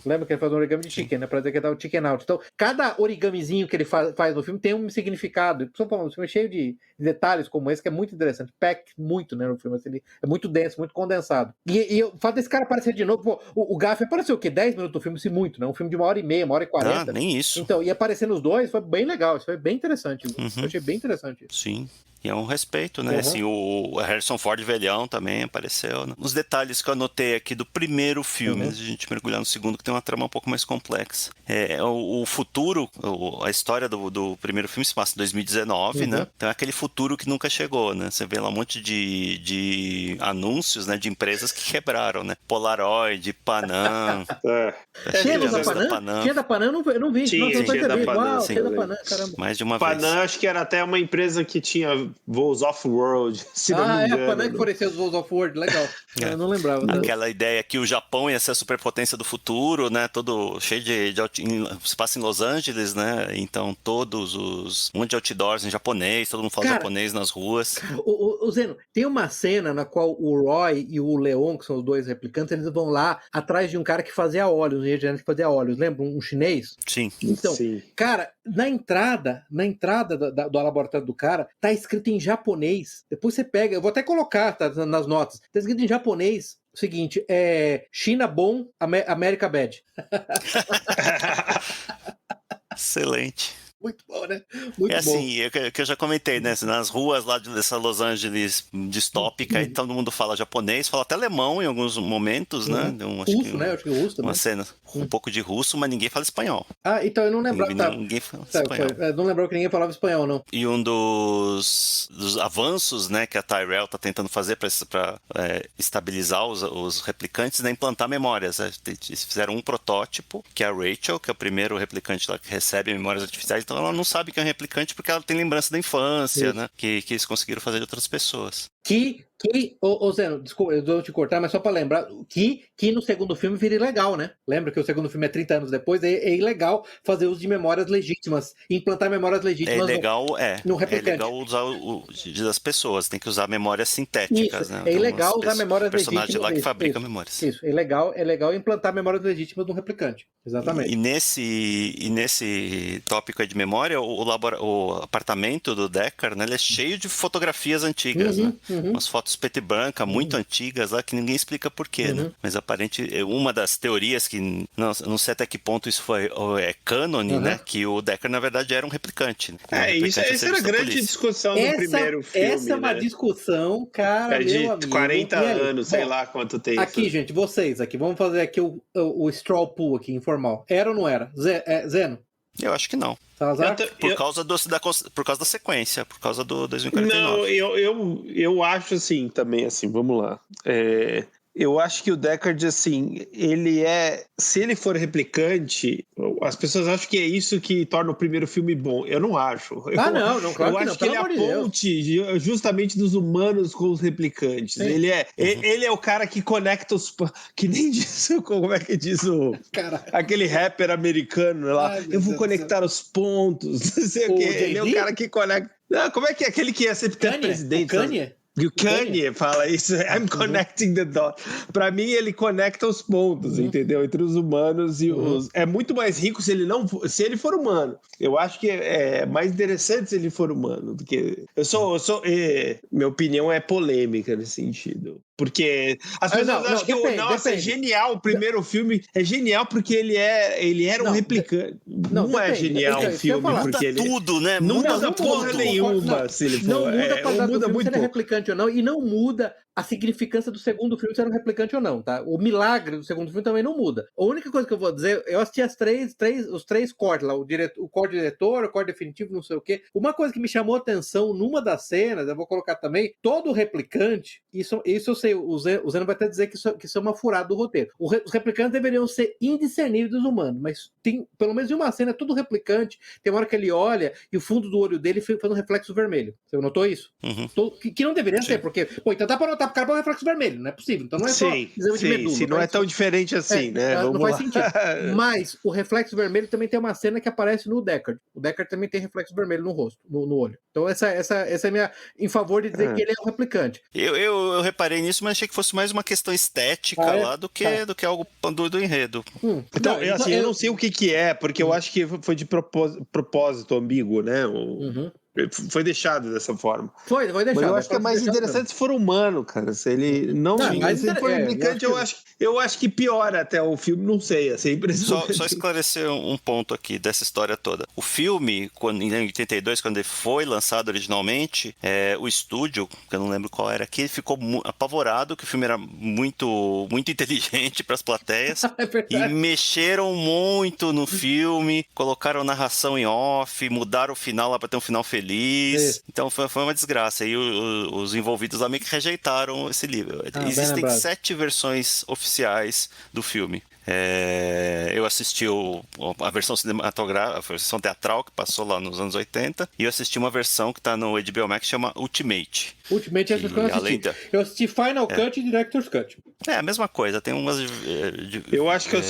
Lembra que ele faz um origami de chicken, né? Pra dizer que ele tava chicken out. Então, cada origamizinho que ele faz no filme tem um significado. Só falando, o filme é cheio de detalhes como esse, que é muito interessante. Pack muito, né, no filme. Assim, é muito denso, muito condensado. E o fato desse cara aparecer de novo, o Gaff apareceu o quê? 10 minutos do filme, se muito, né? Um filme de 1h30, 1h40. Nem isso. Então, e aparecer nos dois foi bem legal. Isso foi bem interessante. Eu achei bem interessante isso. Sim. E é um respeito, né? Assim, o Harrison Ford velhão também apareceu, né? Os detalhes que eu anotei aqui do primeiro filme, antes de a gente mergulhar no segundo, que tem uma trama um pouco mais complexa. O futuro, a história do primeiro filme se passa em 2019, né? Então é aquele futuro que nunca chegou, né? Você vê lá um monte de anúncios, né? De empresas que quebraram, né? Polaroid, Panam. Tinha da Panam? Tinha da Panam? Eu não vi. Tinha da Panam. Tinha da Panam, caramba. Mais de uma vez. Panam, acho que era até uma empresa que tinha voos off-world, se não me engano. A Panam que forneceu os voos off-world, legal. Eu não lembrava. Aquela ideia que o Japão ia ser a superpotência do futuro, né? Todo cheio se passa em Los Angeles, né? Então todos um monte de outdoors em japonês, todo mundo fala japonês nas ruas. O Zeno, tem uma cena na qual o Roy e o Leon, que são os dois replicantes, eles vão lá atrás de um cara que fazia óleos, um engenheiro que fazia óleos, lembra? Um chinês? Sim. Então, cara, na entrada do laboratório do cara, tá escrito em japonês. Depois você pega, eu vou até colocar, tá, nas notas. Tá escrito em japonês. O seguinte, China bom, América bad. Excelente. Muito bom, né? Muito bom. Assim, que eu já comentei, né? Nas ruas lá dessa Los Angeles distópica, e todo mundo fala japonês, fala até alemão em alguns momentos, né? Russo, né? Eu acho que russo também. Uma cena, um pouco de russo, mas ninguém fala espanhol. Então eu não lembrava. Ninguém fala espanhol. Não lembrava que ninguém falava espanhol, não. E um dos avanços, né, que a Tyrell tá tentando fazer para estabilizar os replicantes, é implantar memórias. Eles fizeram um protótipo, que é a Rachel, que é o primeiro replicante lá que recebe memórias artificiais. Então ela não sabe que é um replicante porque ela tem lembrança da infância, né? Que eles conseguiram fazer de outras pessoas. Zeno, desculpa, eu vou te cortar, mas só pra lembrar, que no segundo filme vira ilegal, né? Lembra que o segundo filme é 30 anos depois, é ilegal fazer uso de memórias legítimas, implantar memórias legítimas no replicante. É legal usar das pessoas, tem que usar memórias sintéticas, isso, né? É ilegal usar memórias legítimas. Personagem lá que fabrica memórias. Isso, é legal implantar memórias legítimas no replicante, exatamente. E nesse tópico aí de memória, o apartamento do Deckard, né, ele é cheio de fotografias antigas, né? Umas fotos preto e branca, muito antigas lá, que ninguém explica porquê, né? Mas uma das teorias que, não sei até que ponto isso é cânone, né? Que o Deckard, na verdade, era um replicante. Né? Isso era a grande discussão do primeiro filme, essa é uma discussão, cara, de meu amigo. 40 anos, sei lá quanto tem. Aqui, gente, vocês aqui, vamos fazer aqui o straw poll aqui, informal. Era ou não era? Zeno? Eu acho que não. Salazar? Por causa da sequência, por causa do 2049. Não, eu acho assim também, assim, vamos lá. Eu acho que o Deckard, assim, se ele for replicante, as pessoas acham que é isso que torna o primeiro filme bom. Eu não acho. Claro eu acho que ele é a ponte justamente dos humanos com os replicantes. Ele é o cara que conecta que nem diz, como é que diz aquele rapper americano lá, eu vou conectar os pontos, não sei o quê. Ele é o cara que conecta. Não, como é que é aquele que ia ser presidente? O Kanye fala isso, I'm connecting the dots. Pra mim, ele conecta os pontos, entendeu? Entre os humanos e os... É muito mais rico se ele for humano. Eu acho que é mais interessante se ele for humano do que... Minha opinião é polêmica nesse sentido. Porque as pessoas acham que é genial. O primeiro filme é genial porque ele era um replicante. Não é genial o filme. Porque ele tudo, né? Não muda porra nenhuma se ele for. Não muda a qualidade do filme muito se ele é replicante ou não. E não muda a significância do segundo filme ser um replicante ou não, tá? O milagre do segundo filme também não muda. A única coisa que eu vou dizer, eu assisti os três cortes lá, o corte diretor, o corte definitivo, não sei o quê. Uma coisa que me chamou a atenção numa das cenas, eu vou colocar também, todo replicante, isso eu sei, o Zeno vai até dizer que isso é uma furada do roteiro. Os replicantes deveriam ser indiscerníveis dos humanos, mas tem, pelo menos em uma cena, todo replicante, tem uma hora que ele olha e o fundo do olho dele faz um reflexo vermelho. Você notou isso? Que não deveria ser, porque, então dá pra notar pro cara um reflexo vermelho, não é possível. Então não é só exame de medula. Se não é tão diferente assim, né? Não faz sentido. Mas o reflexo vermelho também tem uma cena que aparece no Deckard. O Deckard também tem reflexo vermelho no rosto, no olho. Então essa é minha em favor de dizer que ele é um replicante. Eu reparei nisso, mas achei que fosse mais uma questão estética lá do que algo do enredo. Então, eu não sei o que é, porque eu acho que foi de propósito ambíguo, né? Foi deixado dessa forma. Foi deixado. Mas eu acho que é mais interessante se for humano, cara. Se ele não se for replicante, eu acho que piora até o filme, não sei. Assim, só esclarecer um ponto aqui dessa história toda. O filme, em 82, quando ele foi lançado originalmente, o estúdio, que eu não lembro qual era aqui, ele ficou apavorado que o filme era muito, muito inteligente para as plateias. E mexeram muito no filme, colocaram narração em off, mudaram o final lá para ter um final feliz. Então foi uma desgraça. E os envolvidos lá meio que rejeitaram esse livro. Existem 7 versões oficiais do filme. Eu assisti a versão cinematográfica, a versão teatral que passou lá nos anos 80, e eu assisti uma versão que tá no HBO Max que chama Ultimate. Ultimate é essa que eu assisti. Eu assisti Final Cut e Director's Cut. É a mesma coisa, tem umas... eu acho que eu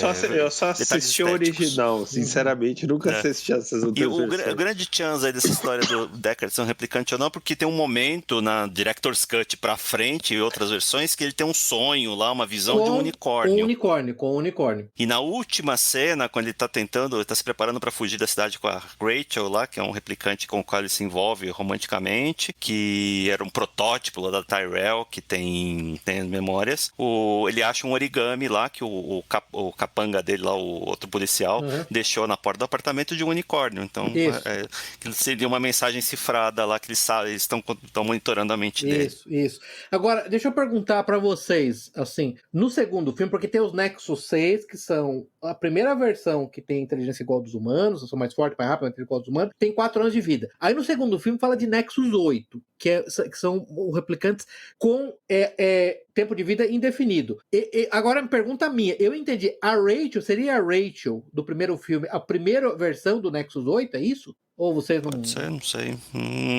só assisti o original, sinceramente, nunca assisti essas outras versões. O grande chance aí dessa história do Deckard ser um replicante ou não, porque tem um momento na Director's Cut pra frente e outras versões que ele tem um sonho lá, uma visão de um unicórnio. Com um unicórnio. E na última cena, quando ele tá se preparando pra fugir da cidade com a Rachel lá, que é um replicante com o qual ele se envolve romanticamente, que era um protótipo lá da Tyrell, que tem memórias, ele acha um origami lá, que o capanga dele lá, o outro policial, deixou na porta do apartamento de um unicórnio. Então, seria uma mensagem cifrada lá, que eles estão monitorando a mente dele. Isso. Agora, deixa eu perguntar pra vocês, assim, no segundo filme, porque tem os Nexus 6, que são a primeira versão que tem inteligência igual dos humanos, são mais fortes, mais rápidos, inteligência igual dos humanos, tem 4 anos de vida. Aí no segundo filme fala de Nexus 8, que são replicantes com tempo de vida indefinido. Agora, me pergunta minha, eu entendi, seria a Rachel do primeiro filme, a primeira versão do Nexus 8, é isso? Ou vocês não... Não sei.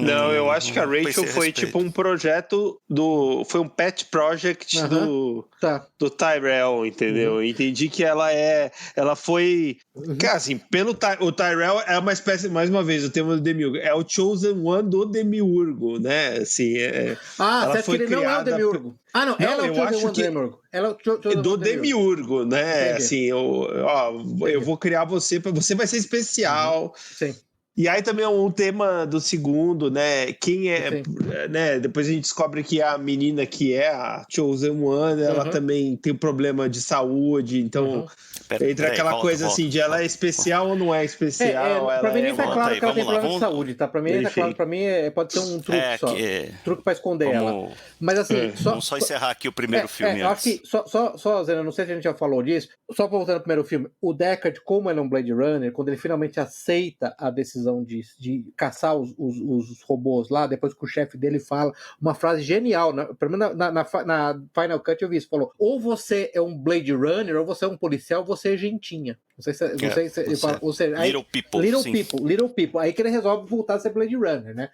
Não, eu acho que a Rachel foi tipo um projeto foi um pet project do Tyrell, entendeu? Eu entendi que ela foi... Cara, assim, o Tyrell é uma espécie, mais uma vez, o tema do Demiurgo, é o Chosen One do Demiurgo, né? Assim, ela foi criada... não é o Demiurgo. Não, ela é o Chosen One do Demiurgo. Ela é do Demiurgo, né? Entendi. Assim, eu vou criar você, você vai ser especial. Sim. E aí também é um tema do segundo, né? Quem é, né? Depois a gente descobre que a menina que é a Chosen One, ela também tem um problema de saúde, então entra aquela coisa assim de ela é especial ou não é especial. Pra mim nem tá claro que ela tem problema de saúde, tá? Pra mim tá claro, pra mim pode ser um truque só. Truque pra esconder ela. Mas assim, vamos só encerrar aqui o primeiro filme. Eu acho que, só Zena, não sei se a gente já falou disso, só voltando ao primeiro filme, o Deckard, como ele é um Blade Runner, quando ele finalmente aceita a decisão de caçar os robôs lá, depois que o chefe dele fala uma frase genial, pelo menos na Final Cut eu vi isso, falou, ou você é um Blade Runner, ou você é um policial, ou você é gentinha. Não sei se ele fala, ou seja, aí, Little People. Aí que ele resolve voltar a ser Blade Runner, né?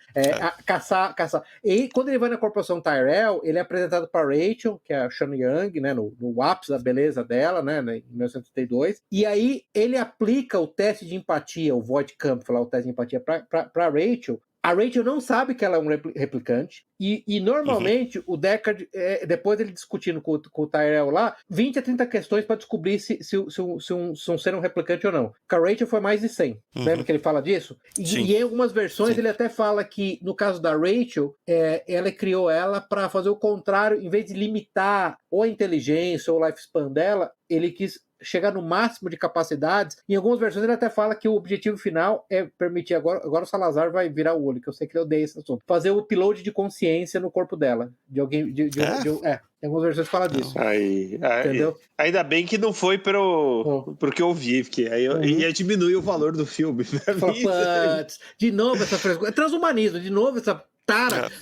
Caçar. E quando ele vai na corporação Tyrell, ele é apresentado para Rachel, que é a Sean Young, né? No ápice da beleza dela, né? Em 1932. E aí ele aplica o teste de empatia, o Voight Kampf, lá, o teste de empatia para Rachel. A Rachel não sabe que ela é um replicante. E normalmente o Deckard, depois ele discutindo com o Tyrell lá, 20 a 30 questões para descobrir se um ser um replicante ou não. Com a Rachel foi mais de 100. Lembra que ele fala disso? E em algumas versões ele até fala que, no caso da Rachel, ela criou ela para fazer o contrário, em vez de limitar ou a inteligência ou o lifespan dela, ele quis chegar no máximo de capacidades. Em algumas versões ele até fala que o objetivo final é permitir, agora o Salazar vai virar o olho, que eu sei que ele odeia esse assunto, fazer o upload de consciência no corpo dela. De alguém. Em algumas versões fala disso. Entendeu? Ainda bem que não foi pro que eu vi, porque aí ia diminuir o valor do filme. De novo essa frescura. É transhumanismo, de novo essa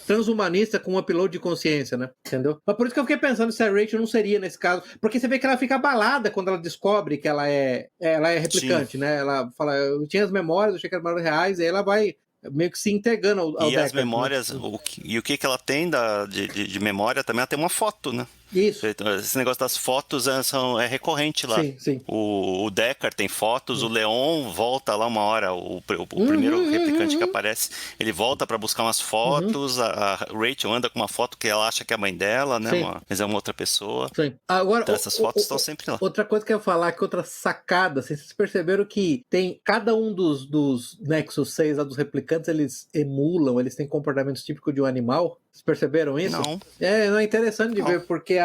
transhumanista com um upload de consciência, né? Entendeu? Mas por isso que eu fiquei pensando se a Rachel não seria nesse caso. Porque você vê que ela fica abalada quando ela descobre que ela é replicante, né? Ela fala, eu tinha as memórias, eu achei que eram memórias reais, e aí ela vai meio que se integrando ao E Deckard, as memórias, né? o que ela tem de memória também, ela tem uma foto, né? Isso. Esse negócio das fotos é recorrente lá. Sim. O Deckard tem fotos, o Leon volta lá uma hora, o primeiro replicante que aparece, ele volta pra buscar umas fotos, a Rachel anda com uma foto que ela acha que é a mãe dela, né? Mas é uma outra pessoa. Sim. Agora, então essas fotos estão sempre lá. Outra coisa que eu ia falar, que outra sacada, vocês perceberam que tem cada um dos Nexus 6 lá dos replicantes, eles emulam, eles têm comportamentos típicos de um animal. Vocês perceberam isso? Não. É interessante de ver, porque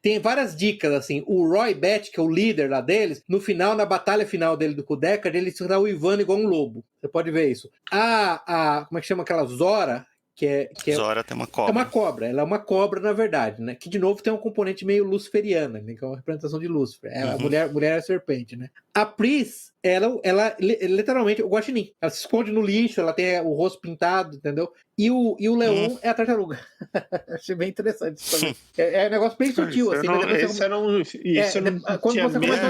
tem várias dicas, assim. O Roy Batty, que é o líder lá deles, no final, na batalha final dele com o Deckard, ele está uivando igual um lobo. Você pode ver isso. Como é que chama aquela Zora? Zora tem uma cobra. É uma cobra, ela é uma cobra, na verdade, né? Que, de novo, tem um componente meio luciferiana, né? Que é uma representação de Lúcifer. A mulher é a serpente, né? A Pris, ela literalmente, o guaxinim. Ela se esconde no lixo, ela tem o rosto pintado, entendeu? E o Leon é a tartaruga. Achei bem interessante isso também. É um negócio bem sutil, assim. Quando você começa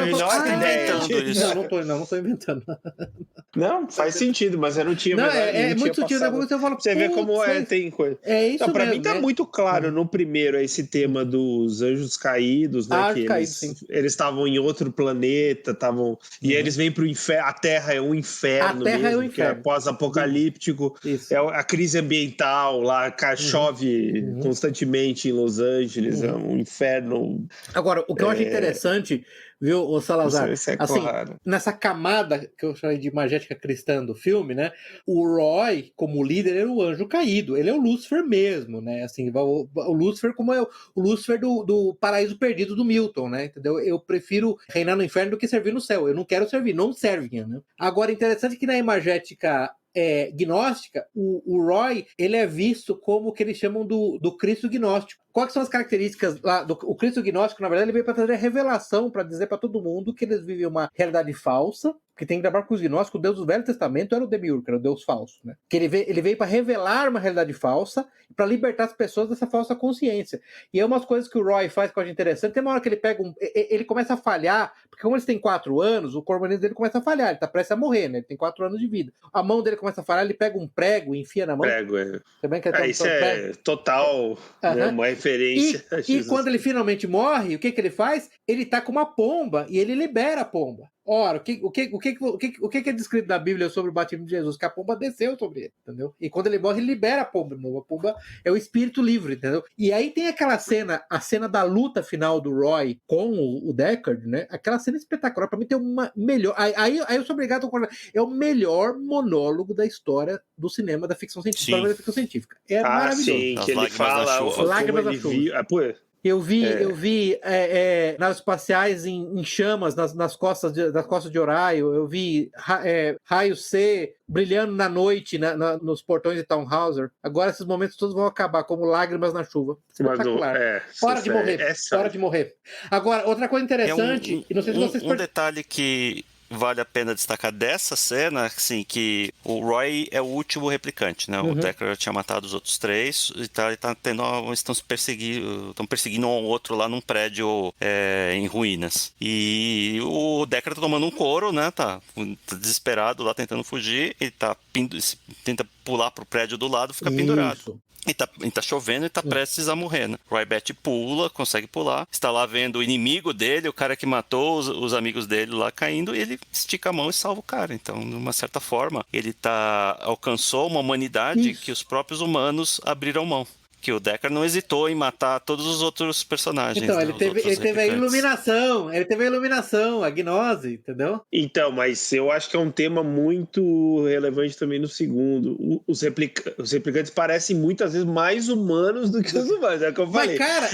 a não tô inventando. Não, faz sentido, mas eu não tinha. É muito sutil, né? Você fala, você vê como tem coisa. É isso mesmo. Pra mim tá muito claro no primeiro esse tema dos anjos caídos, né? Que eles estavam em outro planeta, e eles vêm pro inferno. A Terra é um inferno. A Terra mesmo, é um inferno. Que é pós-apocalíptico. É a crise ambiental lá, chove constantemente em Los Angeles, é um inferno. Agora, o que eu acho interessante, viu, o Salazar, assim, claro. Nessa camada que eu chamei de imagética cristã do filme, né, o Roy, como líder, é o anjo caído, ele é o Lúcifer mesmo, né, assim, o Lúcifer como é o Lúcifer do Paraíso Perdido do Milton, né, entendeu? Eu prefiro reinar no inferno do que servir no céu, eu não quero servir, não servem, né? Agora, interessante que na imagética gnóstica, o Roy, ele é visto como o que eles chamam do Cristo gnóstico. Quais são as características lá o Cristo gnóstico? Na verdade, ele veio para trazer revelação, para dizer para todo mundo que eles vivem uma realidade falsa, porque tem que lembrar que os gnósticos, o Deus do Velho Testamento era o Demiurgo, era o Deus falso, né? Que ele veio para revelar uma realidade falsa e para libertar as pessoas dessa falsa consciência. E é umas coisas que o Roy faz que eu acho interessante. Tem uma hora que ele ele começa a falhar, porque como eles têm 4 anos, o organismo dele começa a falhar, ele tá prestes a morrer, né? Ele tem 4 anos de vida. A mão dele começa a falhar, ele pega um prego e enfia na mão. Isso é total, né, uma referência. E quando ele finalmente morre, o que ele faz? Ele tá com uma pomba e ele libera a pomba. Ora, o que é descrito na Bíblia sobre o batismo de Jesus? Que a pomba desceu sobre ele, entendeu? E quando ele morre, ele libera a pomba de novo. A pomba é o espírito livre, entendeu? E aí tem aquela cena, a cena da luta final do Roy com o Deckard, né? Aquela cena espetacular. Pra mim tem uma melhor... Aí eu sou obrigado a concordar. É o melhor monólogo da história do cinema, da ficção científica. Da ficção científica. É maravilhoso. Sim, que ele fala... Lágrimas da chuva. Eu vi naves espaciais em chamas das costas de Orion. Eu vi raio C brilhando na noite nos portões de Tannhauser. Agora esses momentos todos vão acabar como lágrimas na chuva. Espetacular. Hora de morrer. Hora de morrer. Agora, outra coisa interessante... e não sei se vocês detalhe que vale a pena destacar dessa cena, assim, que o Roy é o último replicante, né? O Deckard tinha matado os outros 3 e estão perseguindo um ao outro lá num prédio em ruínas. E o Deckard tá tomando um couro, né? Tá desesperado lá, tentando fugir. Ele tenta pular pro prédio do lado, fica pendurado. E tá chovendo e tá prestes a morrer, né? Roy Batty consegue pular, está lá vendo o inimigo dele, o cara que matou os amigos dele lá caindo, e ele estica a mão e salva o cara. Então, de uma certa forma, ele alcançou uma humanidade que os próprios humanos abriram mão. que o Deckard não hesitou em matar todos os outros personagens. Então, né, ele os teve outros a replicantes. iluminação, a gnose, entendeu? Então, mas eu acho que é um tema muito relevante também no segundo. Os replicantes parecem muitas vezes mais humanos do que os humanos, é o que eu falei. Mas, cara,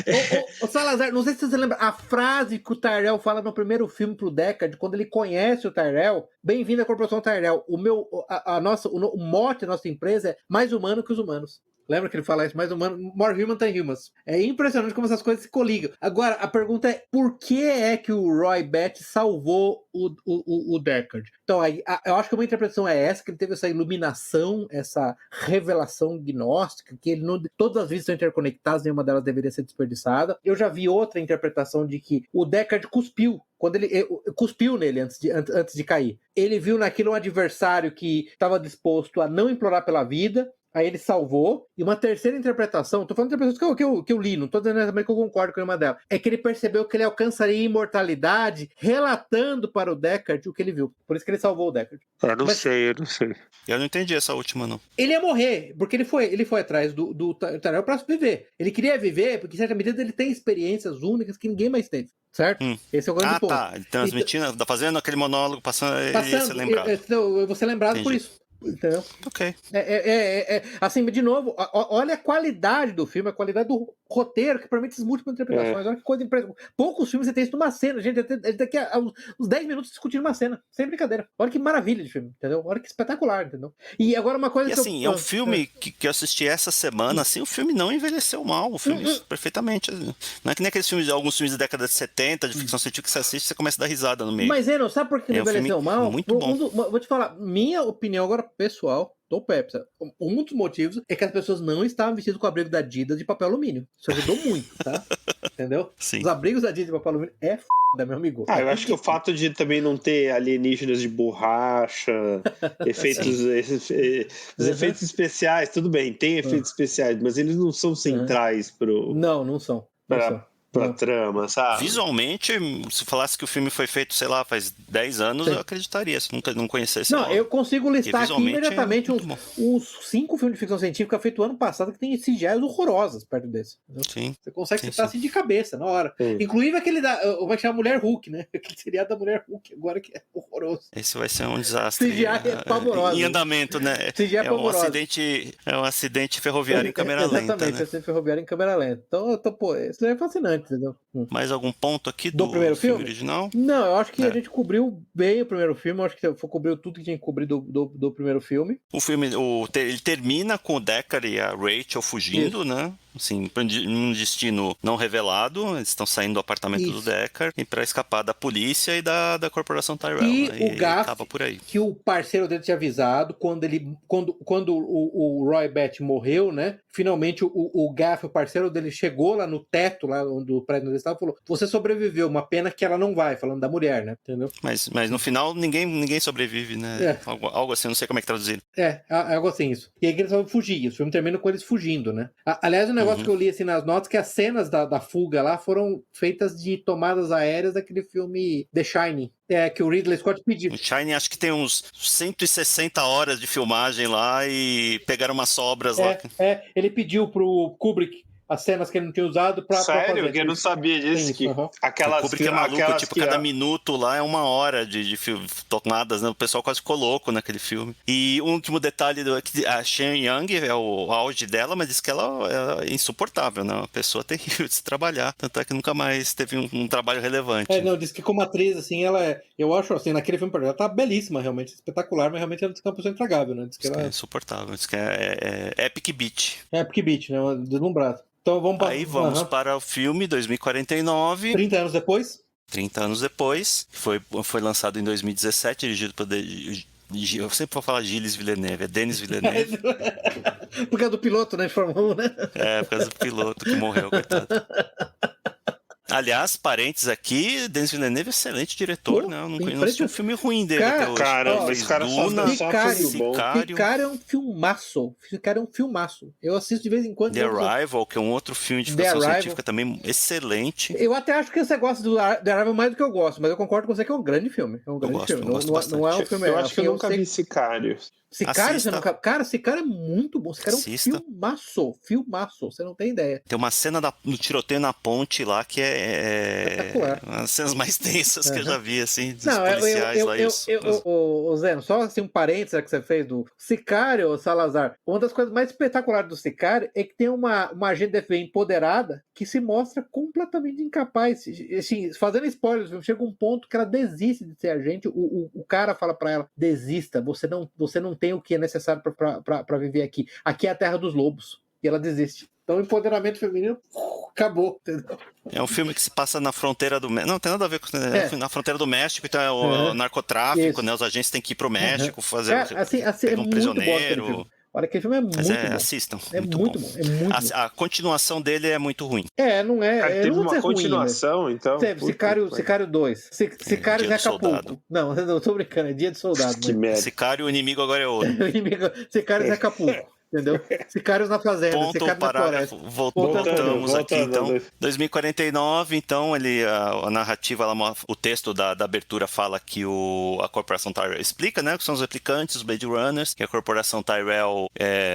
o Salazar, não sei se você lembra, a frase que o Tyrell fala no primeiro filme pro Deckard, quando ele conhece o Tyrell, bem-vindo à Corporação Tyrell, o mote da nossa empresa é mais humano que os humanos. Lembra que ele fala isso? Mais humano, more human than humans. É impressionante como essas coisas se coligam. Agora, a pergunta é, por que é que o Roy Batty salvou o Deckard? Então, eu acho que uma interpretação é essa, que ele teve essa iluminação, essa revelação gnóstica, que ele não, todas as vidas são interconectadas, nenhuma delas deveria ser desperdiçada. Eu já vi outra interpretação de que o Deckard cuspiu. Quando ele cuspiu nele antes de cair. Ele viu naquilo um adversário que estava disposto a não implorar pela vida, aí ele salvou. E uma terceira interpretação, tô falando de interpretações que eu li, não tô dizendo exatamente que eu concordo com uma delas, é que ele percebeu que ele alcançaria imortalidade relatando para o Deckard o que ele viu. Por isso que ele salvou o Deckard. Eu não sei. Eu não entendi essa última, não. Ele ia morrer, porque ele foi atrás do Tyrell para viver. Ele queria viver, porque em certa medida ele tem experiências únicas que ninguém mais teve. Certo? Esse é o grande ponto. Tá. Transmitindo, tá fazendo aquele monólogo, passando ele ia ser lembrado. Eu vou ser lembrado por isso. Entendeu? Ok. Assim, de novo, olha a qualidade do filme, a qualidade do roteiro que permite essas múltiplas interpretações. Olha que coisa impressionante. Poucos filmes você tem isso numa cena, gente. Daqui a uns 10 minutos discutindo uma cena, sem brincadeira. Olha que maravilha de filme, entendeu? Olha que espetacular, entendeu? E agora uma coisa é um filme que eu assisti essa semana, assim, o filme não envelheceu mal, o filme perfeitamente. Não é que nem aqueles filmes, alguns filmes da década de 70, de ficção científica que você assiste e você começa a dar risada no meio. Mas, não sabe por que não envelheceu mal? Muito bom. Vou te falar, minha opinião agora pessoal do Pepsi. Um dos motivos é que as pessoas não estavam vestidas com o abrigo da Adidas de papel alumínio. Isso ajudou muito, tá? Entendeu? Sim. Os abrigos da Adidas de papel alumínio é meu amigo. Eu acho que o fato de também não ter alienígenas de borracha, efeitos especiais, tudo bem, tem efeitos especiais, mas eles não são centrais pro... Não são. Pra trama, sabe? Visualmente, se falasse que o filme foi feito, sei lá, faz 10 anos, eu acreditaria, se nunca não conhecesse. Não, eu consigo listar aqui imediatamente uns 5 filmes de ficção científica feitos ano passado que tem CGIs horrorosas perto desse. Sim. Você consegue citar assim de cabeça, na hora. Sim. Inclusive aquele vai chamar Mulher Hulk, né? Aquele seriado da Mulher Hulk, agora que é horroroso. Esse vai ser um desastre. CGI é pavoroso. Em andamento, né? CGI é pavoroso. Um acidente ferroviário em câmera lenta. Exatamente, né? acidente ferroviário em câmera lenta. Então, pô, isso é fascinante. Entendeu? Mais algum ponto aqui do primeiro filme original? Não, eu acho que a gente cobriu bem o primeiro filme. Eu acho que cobriu tudo que tinha que cobrir do primeiro filme. O filme, ele termina com o Deckard e a Rachel fugindo, né? Assim, um destino não revelado. Eles estão saindo do apartamento do Deckard e para escapar da polícia e da corporação Tyrell. E o Gaff, acaba por aí. Que o parceiro dele tinha avisado quando o Roy Batty morreu, né? Finalmente o Gaff, o parceiro dele, chegou lá no teto, lá onde o prédio estava, e falou: você sobreviveu, uma pena que ela não vai, falando da mulher, né? Entendeu? Mas no final ninguém sobrevive, né? Algo assim, não sei como é que traduzir. Algo assim, isso. E aí que eles vão fugir. O filme termina com eles fugindo, né? Aliás, o negócio que eu li assim nas notas, que as cenas da fuga lá foram feitas de tomadas aéreas daquele filme The Shining. Que o Ridley Scott pediu. O Shining acho que tem uns 160 horas de filmagem lá e pegaram umas sobras lá. Ele pediu pro Kubrick as cenas que ele não tinha usado pra Sério? fazer. Eu não sabia disso. Que aquelas, o Kubrick é maluco, tipo, cada minuto lá é 1 hora de tomadas, né? O pessoal quase ficou louco naquele filme. E um último detalhe é que a Shen Yang é o auge dela, mas diz que ela é insuportável, né? Uma pessoa terrível de se trabalhar. Tanto é que nunca mais teve um trabalho relevante. Diz que como atriz, assim, eu acho assim, naquele filme, ela tá belíssima, realmente, espetacular, mas realmente ela diz que é uma pessoa intragável, né? Diz que ela é insuportável, diz que é Epic Beat. Epic Beat, né? Deslumbrado. Então vamos para o filme 2049. 30 anos depois? 30 anos depois. Foi lançado em 2017, dirigido por... Eu sempre vou falar Gilles Villeneuve, é Denis Villeneuve. Por causa do piloto, né? De Fórmula 1, né? Por causa do piloto que morreu, coitado. Aliás, parentes aqui, Denis Villeneuve é excelente diretor, né? Eu não conheço um filme ruim dele até hoje. Caramba, esse cara Picard é um filmaço. Picard é um filmaço. Eu assisto de vez em quando. The Arrival, que é um outro filme de ficção científica também excelente. Eu até acho que você gosta do The Arrival mais do que eu gosto, mas eu concordo com você que é um grande filme. É um grande filme. Não é um filme. Eu acho que eu nunca vi Sicário. Sicário, Assista. você nunca... Cara, Sicário é muito bom. Sicário é um Assista. filmaço. Você não tem ideia. Tem uma cena no tiroteio na ponte lá que é Espetacular. uma das cenas mais tensas que eu já vi, assim, dos Não, policiais lá. o Zeno, só assim um parênteses que você fez do Sicário, Salazar. Uma das coisas mais espetaculares do Sicário é que tem uma agente da FBI empoderada que se mostra completamente incapaz. Assim, fazendo spoilers, chega um ponto que ela desiste de ser agente. O cara fala pra ela: desista, você não tem o que é necessário pra viver aqui. Aqui é a terra dos lobos. E ela desiste. Então o empoderamento feminino acabou, entendeu? É um filme que se passa na fronteira do México. Não tem nada a ver com na fronteira do México, então é o narcotráfico, Isso. né? Os agentes têm que ir pro México fazer assim, pegar é um muito prisioneiro. bom. Olha, aquele filme é muito bom. Assistam. É muito bom. É muito bom. A continuação dele é muito ruim. Não é. Teve não vou uma dizer continuação, ruim, então. Teve, Sicário 2. Sicário Dia em do Soldado. Acapulco. Não, eu tô brincando, é Dia de Soldado. Que merda. Sicário, o inimigo agora é outro. Sicário em Acapulco. Entendeu? Sicários na fazenda, Ponto, Sicário na floresta. Voltamos aqui, então. Voltando. 2049, então, a narrativa, o texto da abertura fala que a Corporação Tyrell explica, né, que são os replicantes, os Blade Runners, que a Corporação Tyrell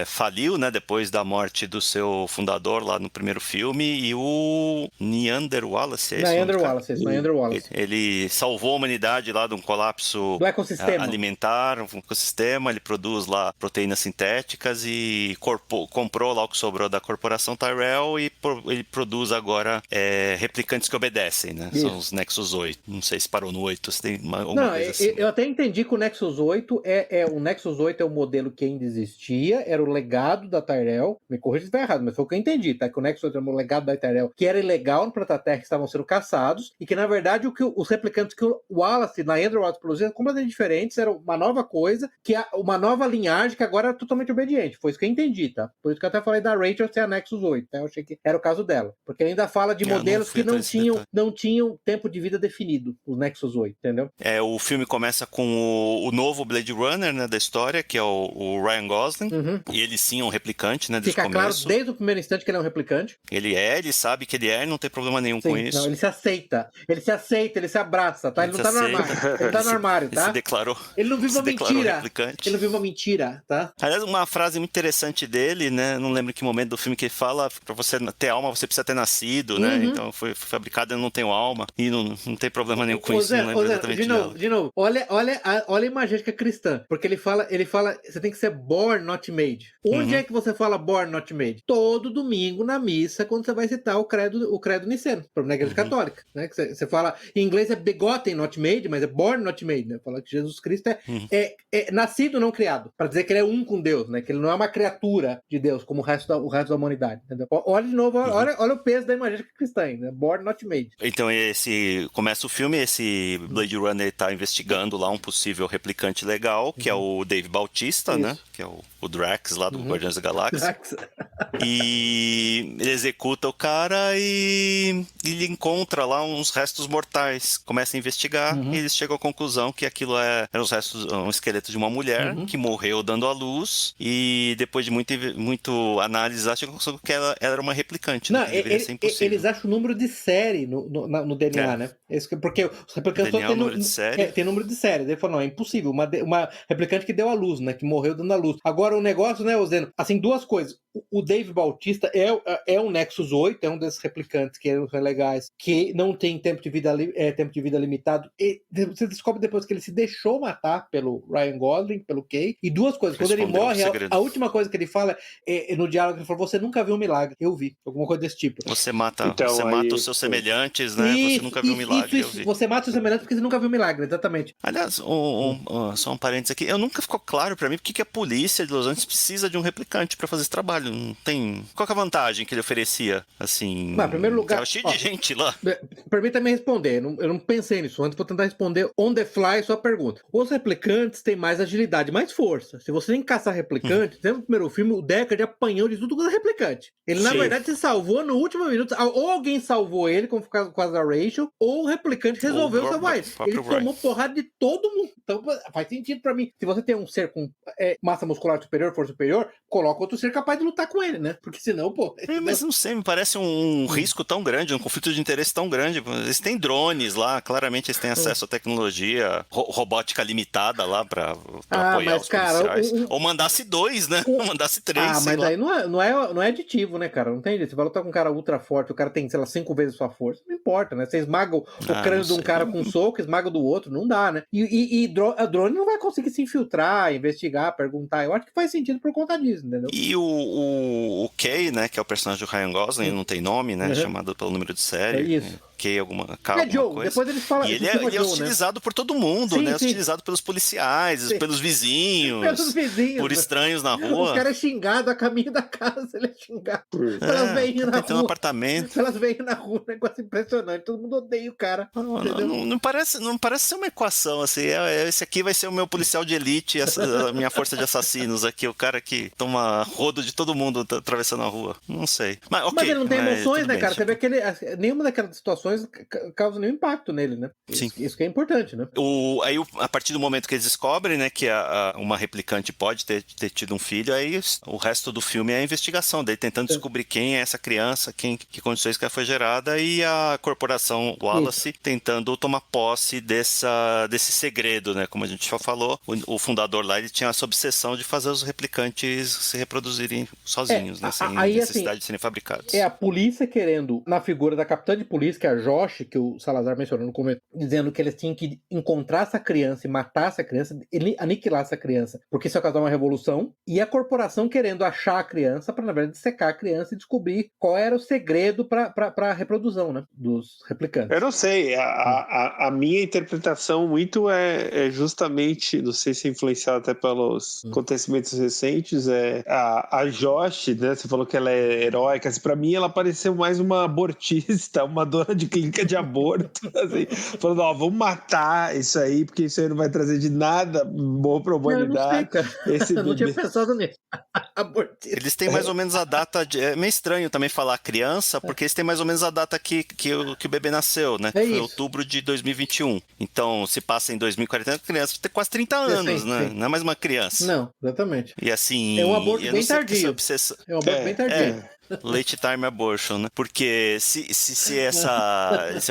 faliu, né, depois da morte do seu fundador lá no primeiro filme, e o Neander Wallace, Neander Wallace. Ele salvou a humanidade lá de um colapso do ecossistema alimentar, um ecossistema, ele produz lá proteínas sintéticas e comprou lá o que sobrou da Corporação Tyrell e ele produz agora replicantes que obedecem, né? Isso. São os Nexus 8. Não sei se parou no 8, se tem alguma coisa assim. Eu até entendi que o Nexus 8 o Nexus 8 é o modelo que ainda existia, era o legado da Tyrell, me corrija se está errado, mas foi o que eu entendi, tá? Que o Nexus 8 era o legado da Tyrell, que era ilegal no planeta Terra, que estavam sendo caçados, e que na verdade os replicantes que o Wallace, na Neander Wallace produzia, eram completamente diferentes, era uma nova coisa, uma nova linhagem que agora era totalmente obediente. Foi isso que eu entendi, tá? Por isso que eu até falei da Rachel ser a Nexus 8, tá? Eu achei que era o caso dela. Porque ele ainda fala de modelos que não tinham tempo de vida definido, os Nexus 8, entendeu? O filme começa com o novo Blade Runner, né, da história, que é o Ryan Gosling, e ele sim é um replicante, né, desde o começo. Fica claro desde o primeiro instante que ele é um replicante. Ele sabe que ele não tem problema nenhum com isso. Não, ele se aceita, ele se abraça, tá? Ele não tá no armário, ele tá no armário, tá? Ele se declarou. Ele não vive uma mentira. Replicante. Ele não vive uma mentira, tá? Aliás, uma frase muito interessante dele, né? Não lembro que momento do filme que ele fala, pra você ter alma, você precisa ter nascido, né? Então foi fabricado, eu não tenho alma. E não tem problema nenhum com isso, não lembro exatamente de novo, olha a imagética cristã. Porque ele fala, você tem que ser born, not made. Onde é que você fala born, not made? Todo domingo na missa, quando você vai citar o credo niceno, na igreja católica, né? Que você fala, em inglês é begotten, not made, mas é born, not made, né? Fala que Jesus Cristo é nascido, não criado. Pra dizer que ele é um com Deus, né? Que ele não é uma criatura de Deus, como o resto da humanidade, entendeu? Olha de novo, olha o peso da imagética cristã, né? Born, not made. Então começa o filme, esse Blade Runner tá investigando lá um possível replicante legal, que é o Dave Bautista, né? Que é o Drax lá do Guardiões da Galáxia. E ele executa o cara e ele encontra lá uns restos mortais. Começa a investigar e eles chegam à conclusão que aquilo eram os restos, um esqueleto de uma mulher que morreu dando à luz e depois de muito análise, chegam à conclusão que ela era uma replicante. Não, eles acham o número de série no DNA, né? Porque os replicantes tem número de série. Ele falou, não, é impossível. Uma replicante que deu à luz, né? Que morreu dando à luz. Agora, o negócio, né, Zeno? Assim, duas coisas. O Dave Bautista é um Nexus 8, é um desses replicantes que são legais, que não tem tempo de vida limitado. E você descobre depois que ele se deixou matar pelo Ryan Gosling, pelo Kay. E duas coisas. Quando ele morre, a última coisa que ele fala no diálogo, ele falou, você nunca viu um milagre. Eu vi. Alguma coisa desse tipo. Você mata os seus semelhantes, né? Você nunca viu um milagre. Isso. Você mata os semelhantes porque você nunca viu um milagre, exatamente. Aliás, só um parênteses aqui. Eu nunca ficou claro pra mim porque que a polícia de Los Angeles precisa de um replicante pra fazer esse trabalho. Não tem... Qual que é a vantagem que ele oferecia? Assim... Mas, em primeiro lugar... Tava cheio de gente lá. Permita-me responder. Eu não pensei nisso. Antes vou tentar responder on the fly sua pergunta. Os replicantes têm mais agilidade, mais força. Se você tem que caçar replicantes, lembra do primeiro filme, o Deckard apanhou de tudo quanto é replicante. Ele, na verdade, se salvou no último minuto. Ou alguém salvou ele, como foi o caso da Rachel, ou o replicante resolveu salvar ele. Ele tomou porrada de todo mundo. Então faz sentido pra mim. Se você tem um ser com massa muscular superior, força superior, coloca outro ser capaz de lutar com ele, né? Porque senão, pô... Mas não sei, me parece um risco tão grande, um conflito de interesse tão grande. Eles têm drones lá, claramente eles têm acesso à tecnologia, robótica limitada lá pra apoiar os policiais. Ou mandasse 2, né? Ou mandasse 3, mas aí não é aditivo, né, cara? Não tem jeito. Você vai lutar com um cara ultra forte, o cara tem, sei lá, 5 vezes sua força. Não importa, né? Você esmaga o crânio de um cara com um soco, esmaga do outro, não dá, né? E a drone não vai conseguir se infiltrar, investigar, perguntar. Eu acho que faz sentido por conta disso, entendeu? E o Kay, né, que é o personagem do Ryan Gosling, não tem nome, né, chamado pelo número de série. É isso. Kay alguma Joe, coisa. depois eles falam, e ele é hostilizado, né, por todo mundo, né? Hostilizado pelos policiais, pelos vizinhos, por estranhos na rua. O cara é xingado a caminho da casa, ele é xingado. Pelas veinhas na rua. Um apartamento. Pelas veinhas na rua, um negócio impressionante. Todo mundo odeia o cara. Não parece ser uma equação, assim. Esse aqui vai ser o meu policial de elite, a minha força de assassinos aqui, o cara que toma rodo de todo mundo atravessando a rua. Não sei. Mas ele não tem emoções, né, cara? Você vê que nenhuma daquelas situações causa nenhum impacto nele, né? Sim. Isso que é importante, né? Aí, a partir do momento que eles descobrem, né, que uma replicante pode ter tido um filho, aí o resto do filme é a investigação dele, tentando descobrir quem é essa criança, que condições que ela foi gerada, e a corporação Wallace tentando tomar posse desse segredo, né? Como a gente já falou, o fundador lá, ele tinha essa obsessão de fazer os replicantes se reproduzirem sozinhos, né? Sem necessidade de serem fabricados. É a polícia querendo, na figura da capitã de polícia, que é a Josh, que o Salazar mencionou no começo, dizendo que eles tinham que encontrar essa criança e matar essa criança, aniquilar essa criança, porque isso ia causar uma revolução, e a corporação querendo achar a criança para, na verdade, secar a criança e descobrir qual era o segredo para a reprodução, né, dos replicantes. Eu não sei, a minha interpretação muito é justamente, não sei se é influenciada até pelos acontecimentos recentes, a Josh, né, você falou que ela é heróica, assim, para mim ela pareceu mais uma abortista, uma dona de clínica de aborto, assim, falando, vamos matar isso aí, porque isso aí não vai trazer de nada bom pra humanidade. Eu não tinha pensado nisso. Abortista. Eles têm mais ou menos a data, é meio estranho também falar criança, porque eles têm mais ou menos a data que o bebê nasceu, né? Foi outubro de 2021. Então, se passa em 2040, a criança tem quase 30 anos, né? Não é mais uma criança. Não, exatamente. E assim... É um aborto bem tardio. É um aborto bem tardio. Late time abortion, né? Porque se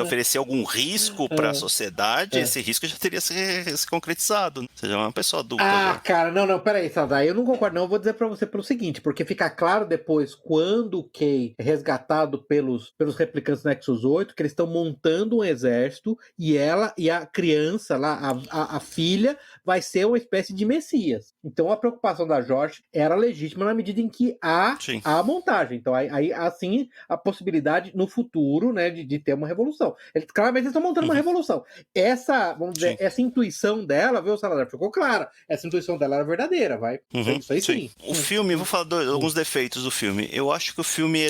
oferecer algum risco para a sociedade, esse risco já teria se concretizado, né? Você já é uma pessoa adulta. Cara, não, peraí, Sadar, eu não concordo, não. Eu vou dizer para você pelo seguinte, porque fica claro depois, quando o Kay é resgatado pelos replicantes Nexus 8, que eles estão montando um exército e a criança lá, a filha, vai ser uma espécie de messias. Então a preocupação da Josh era legítima na medida em que há a montagem. Então aí há sim a possibilidade no futuro, né, de ter uma revolução. Claramente eles estão montando uma revolução. Essa, vamos dizer, essa intuição dela, viu, Salazar, ficou clara. Essa intuição dela era verdadeira, vai. Isso aí sim. O filme, vou falar alguns defeitos do filme. Eu acho que o filme,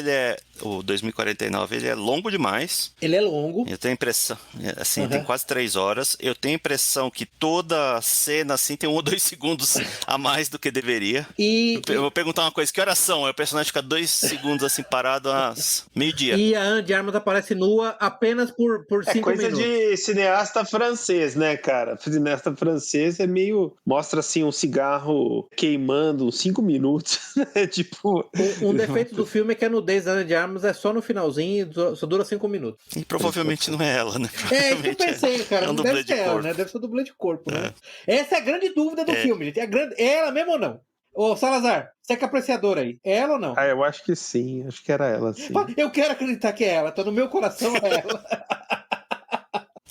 o 2049, ele é longo demais. Ele é longo. Eu tenho a impressão, assim, tem quase 3 horas. Eu tenho a impressão que toda cena, assim, tem 1 ou 2 segundos a mais do que deveria. Eu vou perguntar uma coisa, que horas são? O personagem fica 2 segundos assim parado às meio-dia. E a Ana de Armas aparece nua apenas por 5 minutos. É coisa de cineasta francês, né, cara? Cineasta francês mostra assim um cigarro queimando 5 minutos, né? Tipo... Um defeito do filme é que a nudez da Ana de Armas é só no finalzinho e só dura 5 minutos. E provavelmente não é ela, né? Isso que eu pensei, cara. Não deve ser ela, né? Deve ser dublê de corpo, né? Essa é a grande dúvida do filme, gente. É ela mesmo ou não? Ô, Salazar, você que é apreciador aí, é ela ou não? Eu acho que sim, acho que era ela, sim. Eu quero acreditar que é ela, tá no meu coração é ela.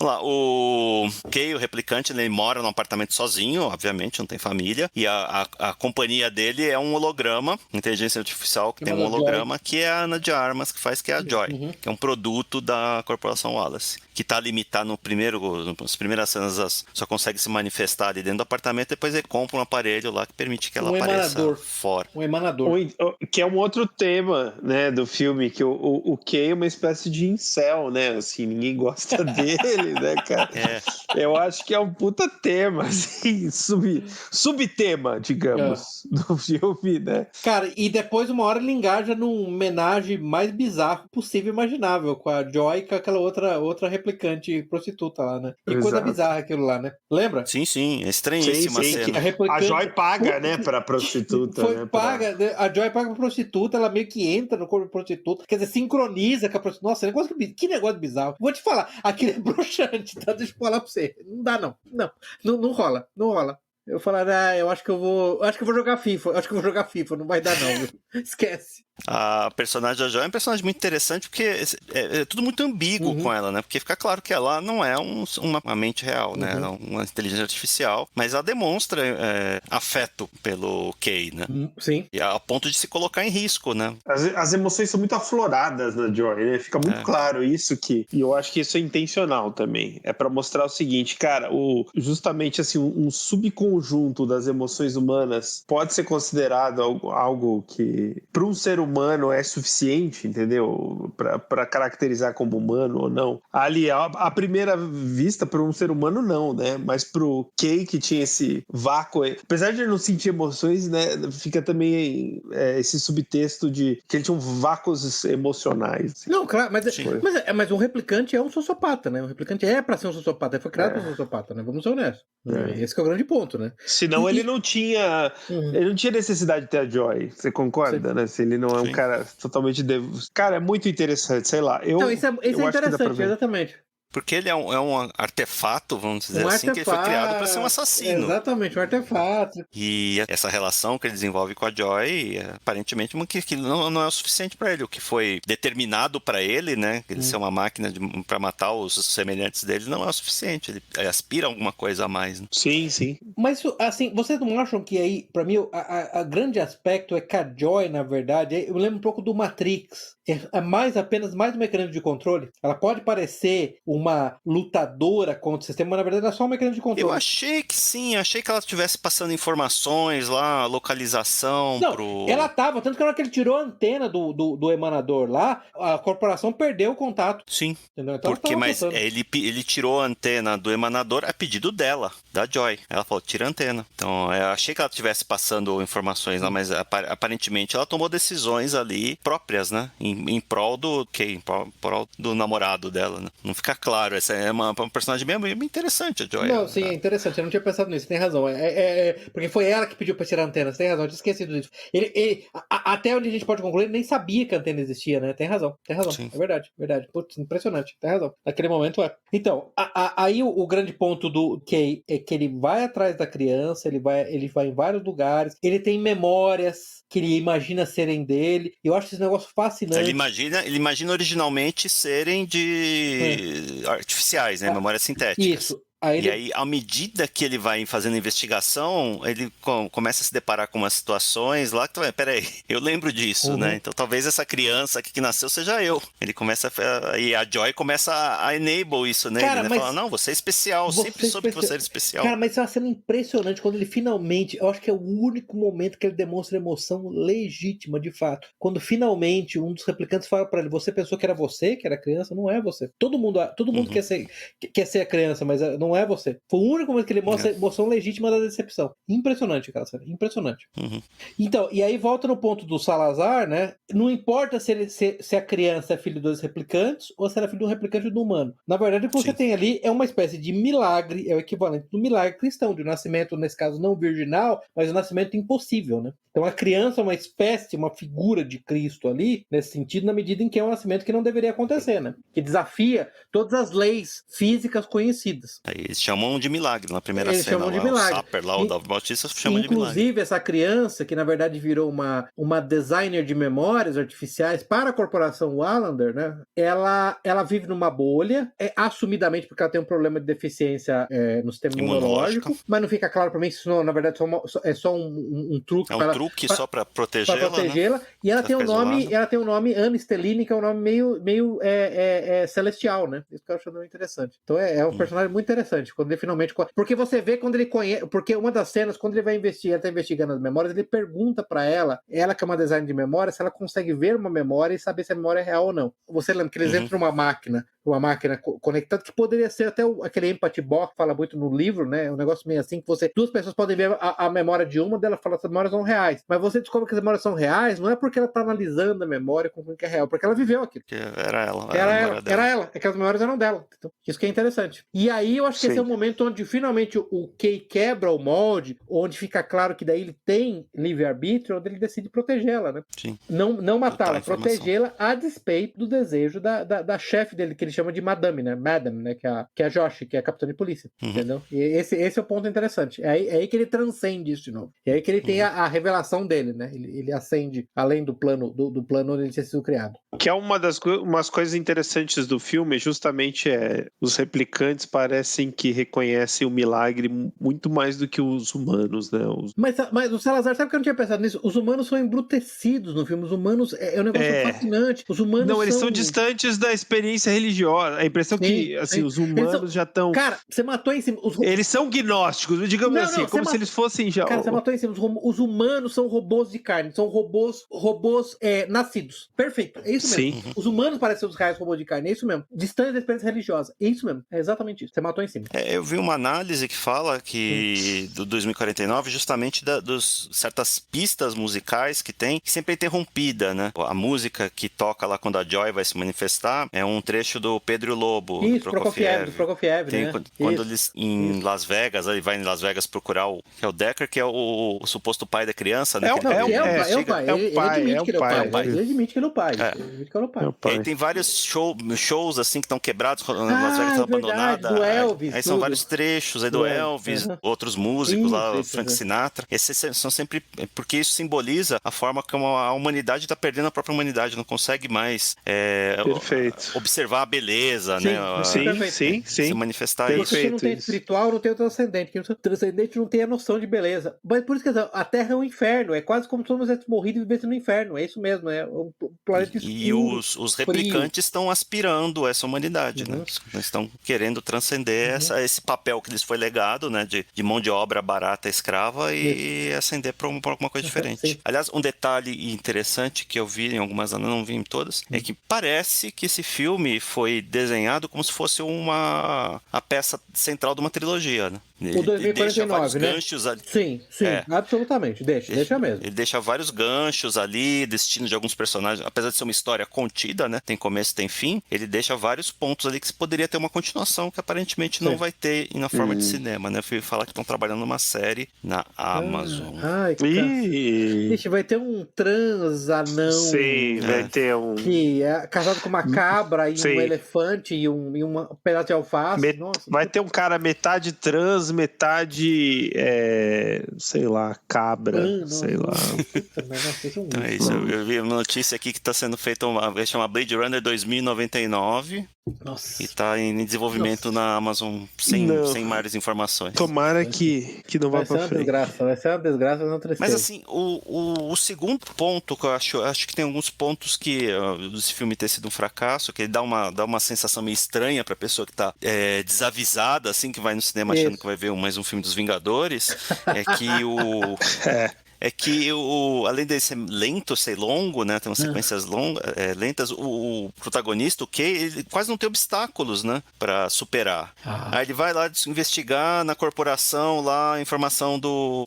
Lá, o Kay, o replicante, ele mora num apartamento sozinho, obviamente, não tem família, e a companhia dele é um holograma, inteligência artificial, que tem um holograma, que é a Ana de Armas, que é a Joy, que é um produto da corporação Wallace, que tá limitado nas primeiras cenas, só consegue se manifestar ali dentro do apartamento, depois ele compra um aparelho lá que permite que ela apareça fora. Um emanador. Que é um outro tema, né, do filme, que o Kay é uma espécie de incel, né, assim, ninguém gosta dele, né, cara? Eu acho que é um puta tema, assim, subtema, digamos, do filme, né? Cara, e depois uma hora ele engaja num homenagem mais bizarro possível e imaginável, com a Joy e com aquela outra replicante prostituta lá, né? Que coisa Exato. bizarra aquilo lá, né? Lembra? Sim, é estranhíssima a cena. A Joy paga, né, pra prostituta. Foi né, paga, a Joy paga pra prostituta, ela meio que entra no corpo da prostituta, quer dizer, sincroniza com a prostituta. Nossa, que negócio bizarro. Vou te falar, aquilo é broxante, tá? Deixa eu falar pra você. Não dá, não. Não rola. Eu falar, eu acho que eu vou jogar FIFA, não vai dar não. Esquece. A personagem da Joy é um personagem muito interessante porque é tudo muito ambíguo com ela, né? Porque fica claro que ela não é uma mente real, né? Ela é uma inteligência artificial, mas ela demonstra afeto pelo Kay, né? Sim. E a ponto de se colocar em risco, né? As emoções são muito afloradas na Joy, né? Fica muito claro isso e eu acho que isso é intencional também. É pra mostrar o seguinte, cara, justamente assim, um subconjunto das emoções humanas pode ser considerado algo que, para um ser humano, é suficiente, entendeu? Para caracterizar como humano ou não. Ali, à primeira vista, para um ser humano, não, né? Mas pro Kay, que tinha esse vácuo, apesar de ele não sentir emoções, né? Fica também esse subtexto de que ele tinha vácuos emocionais. Assim. Não, claro, mas um replicante é um sociopata, né? Um replicante é pra ser um sociopata, ele foi criado pra ser um sociopata, né? Vamos ser honestos. Esse que é o grande ponto, né? Senão ele não tinha necessidade de ter a Joy, você concorda, Sim. né? Se ele não é um cara totalmente... Cara, é muito interessante, sei lá. Isso é interessante, exatamente. Porque ele é um artefato, vamos dizer assim, que ele foi criado para ser um assassino. Exatamente, um artefato. E essa relação que ele desenvolve com a Joy, aparentemente, que não é o suficiente para ele. O que foi determinado para ele, né? Ele ser uma máquina para matar os semelhantes dele, não é o suficiente. Ele aspira a alguma coisa a mais. Né? Sim. Mas, assim, vocês não acham que aí, para mim, a grande aspecto é que a Joy, na verdade, eu lembro um pouco do Matrix. É apenas mais um mecanismo de controle. Ela pode parecer uma lutadora contra o sistema, mas na verdade é só um mecanismo de controle. Eu achei que sim, achei que ela estivesse passando informações lá, localização ela tava, tanto que na hora que ele tirou a antena do emanador lá, a corporação perdeu o contato. Sim, entendeu? Então porque ele tirou a antena do emanador a pedido dela, da Joy. Ela falou, tira a antena. Então, eu achei que ela estivesse passando informações lá, mas aparentemente ela tomou decisões ali próprias, né? Em prol do Kay, em prol do namorado dela, né? Não fica claro, essa é uma personagem bem interessante, a Joy. Não, sim, é interessante, eu não tinha pensado nisso, tem razão. Porque foi ela que pediu pra tirar a antena, você tem razão, eu tinha esquecido disso. Até onde a gente pode concluir, ele nem sabia que a antena existia, né? Tem razão, sim. É verdade. Putz, impressionante, tem razão. Naquele momento Então, aí o grande ponto do Kay é que ele vai atrás da criança, ele vai em vários lugares, ele tem memórias que ele imagina serem dele. Eu acho esse negócio fascinante. Ele imagina originalmente serem de artificiais, né? Memórias sintéticas. Isso. E aí, à medida que ele vai fazendo investigação, ele começa a se deparar com umas situações lá que, peraí, eu lembro disso, né? Então talvez essa criança aqui que nasceu seja eu. Ele começa e a Joy começa a enable isso nele, né? Fala, não, você é especial, sempre soube que você era especial. Cara, mas isso é uma cena impressionante quando ele finalmente, eu acho que é o único momento que ele demonstra emoção legítima, de fato. Quando finalmente um dos replicantes fala pra ele, você pensou que era você, que era criança? Não é você. Todo mundo quer ser a criança, mas não é você. Foi o único momento que ele mostra a emoção legítima da decepção. Impressionante, cara, sério. Impressionante. Então, e aí volta no ponto do Salazar, né? Não importa se a criança é filho dos replicantes ou se ela é filho de um replicante do humano. Na verdade, o que você tem ali é uma espécie de milagre, é o equivalente do milagre cristão, de um nascimento, nesse caso, não virginal, mas um nascimento impossível, né? Então a criança é uma espécie, uma figura de Cristo ali, nesse sentido, na medida em que é um nascimento que não deveria acontecer, né? Que desafia todas as leis físicas conhecidas. Eles chamam de milagre na primeira cena. Eles chamam de lá, milagre. O Sapper lá, o Dave Bautista chama de milagre. Inclusive, essa criança, que na verdade virou uma designer de memórias artificiais para a corporação Wallander, né? Ela vive numa bolha, assumidamente porque ela tem um problema de deficiência no sistema imunológico, mas não fica claro para mim se isso, na verdade, é só um truque. É um truque só para protegê-la. Né? E ela tem um nome Anne Stellini, que é um nome meio celestial, né? Isso que eu acho interessante. Então é um personagem muito interessante, quando ele finalmente... Porque você vê quando ele conhece... Porque uma das cenas, quando ele vai investigar, ele tá investigando as memórias, ele pergunta pra ela que é uma design de memória, se ela consegue ver uma memória e saber se a memória é real ou não. Você lembra que eles entram numa máquina uma máquina conectada, que poderia ser até aquele empathy box que fala muito no livro, né? Um negócio meio assim, que duas pessoas podem ver a memória de uma dela, fala que as memórias são reais. Mas você descobre que as memórias são reais, não é porque ela tá analisando a memória com o que é real, porque ela viveu aquilo. Era ela. Era ela. Aquelas memórias eram dela. Então, isso que é interessante. E aí eu acho que esse é o momento onde finalmente o Kay quebra o molde, onde fica claro que daí ele tem livre-arbítrio, onde ele decide protegê-la, né? Sim. Não matá-la, protegê-la a despeito do desejo da chefe dele, que ele chama de Madame, né? Que é a Josh, que é a capitã de polícia. Entendeu? E esse é o ponto interessante. É aí que ele transcende isso de novo. É aí que ele tem a revelação dele, né? Ele ascende além do plano onde ele tinha sido criado. Que é umas coisas interessantes do filme, justamente os replicantes parecem que reconhecem o milagre muito mais do que os humanos, né? Mas o Salazar, sabe que eu não tinha pensado nisso? Os humanos são embrutecidos no filme. Os humanos é um negócio fascinante. Os humanos eles são distantes da experiência religiosa. A impressão que os humanos já estão... Cara, você matou em cima... Eles são gnósticos, digamos assim, como se eles fossem já... Cara, você matou em cima. Os humanos são robôs de carne. São robôs nascidos. Perfeito. É isso mesmo. Sim. Os humanos parecem os reais robôs de carne. É isso mesmo. Distante da experiência religiosa. É isso mesmo. É exatamente isso. Você matou em cima. Eu vi uma análise que fala que do 2049, justamente dos certas pistas musicais que tem, que sempre é interrompida, né? A música que toca lá quando a Joy vai se manifestar é um trecho do Pedro Lobo, isso, do Prokofiev, tem, né? Quando eles em Las Vegas, ele vai em Las Vegas procurar o Decker, que é o suposto pai da criança, né? É o pai. Ele admite que ele é o pai. E aí tem vários shows assim que estão quebrados, Las Vegas está abandonada. Do Elvis. Aí são vários trechos aí do Elvis, outros músicos lá, Frank Sinatra. Esses são sempre... Porque isso simboliza a forma como a humanidade está perdendo a própria humanidade, não consegue mais observar a beleza, né? Sim. Se manifestar isso. Porque se não tem espiritual, não tem o transcendente. O transcendente não tem a noção de beleza. Mas por isso que a Terra é um inferno. É quase como se todos tivessem morrido e vivessem no inferno. É isso mesmo. É um planeta escuro. E os replicantes estão aspirando essa humanidade, né? Eles estão querendo transcender esse papel que lhes foi legado, né? De mão de obra barata escrava e ascender para alguma coisa diferente. Aliás, um detalhe interessante que eu vi em algumas, não vi em todas, é que parece que esse filme foi desenhado como se fosse a peça central de uma trilogia, né? O 2049, né? Ganchos ali. Sim, absolutamente. Deixa mesmo. Ele deixa vários ganchos ali, destino de alguns personagens, apesar de ser uma história contida, né? Tem começo, tem fim. Ele deixa vários pontos ali que poderia ter uma continuação que aparentemente não vai ter na forma de cinema, né? Eu fui falar que estão trabalhando numa série na Amazon. Ixi, vai ter um trans-anão. Sim, vai ter um... Que é casado com uma cabra e um elefante e um pedaço de alface. Nossa, vai ter um cara metade trans, metade, sei lá, cabra, sei lá. Então é isso, eu vi uma notícia aqui que está sendo feita, vai chamar Blade Runner 2099. Nossa. E está em desenvolvimento na Amazon sem maiores informações. Tomara que não vá pra frente. Vai ser uma desgraça, não tristeza. Mas assim, o segundo ponto que eu acho que tem alguns pontos que esse filme ter sido um fracasso, que ele dá uma sensação meio estranha pra pessoa que tá desavisada, assim, que vai no cinema achando que vai ver mais um filme dos Vingadores, é que além de ser lento, ser longo, né? Tem umas sequências lentas, o protagonista, o Kay, ele quase não tem obstáculos, né? Pra superar. Aí ele vai lá investigar na corporação lá a informação do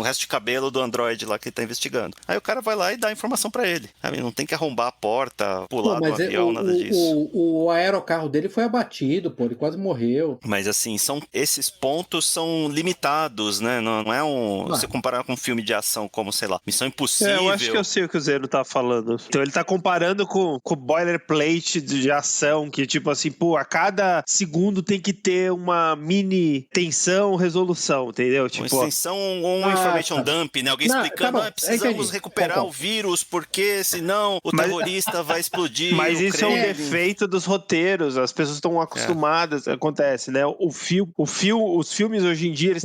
resto de cabelo do androide lá que ele tá investigando. Aí o cara vai lá e dá a informação pra ele. Não tem que arrombar a porta, pular do avião, nada disso. O aerocarro dele foi abatido, ele quase morreu. Mas assim, esses pontos são limitados, né? Não é você comparar com um filme de ação como, sei lá, Missão Impossível. Eu acho que eu sei o que o Zeno tá falando. Então ele tá comparando com o boilerplate de ação, que tipo assim, a cada segundo tem que ter uma mini tensão, resolução, entendeu? Tipo, uma extensão ou um information dump, né? Alguém explicando, precisamos recuperar o vírus, porque senão o terrorista vai explodir. Mas isso é um defeito dos roteiros, as pessoas estão acostumadas, acontece, né? Os filmes hoje em dia, eles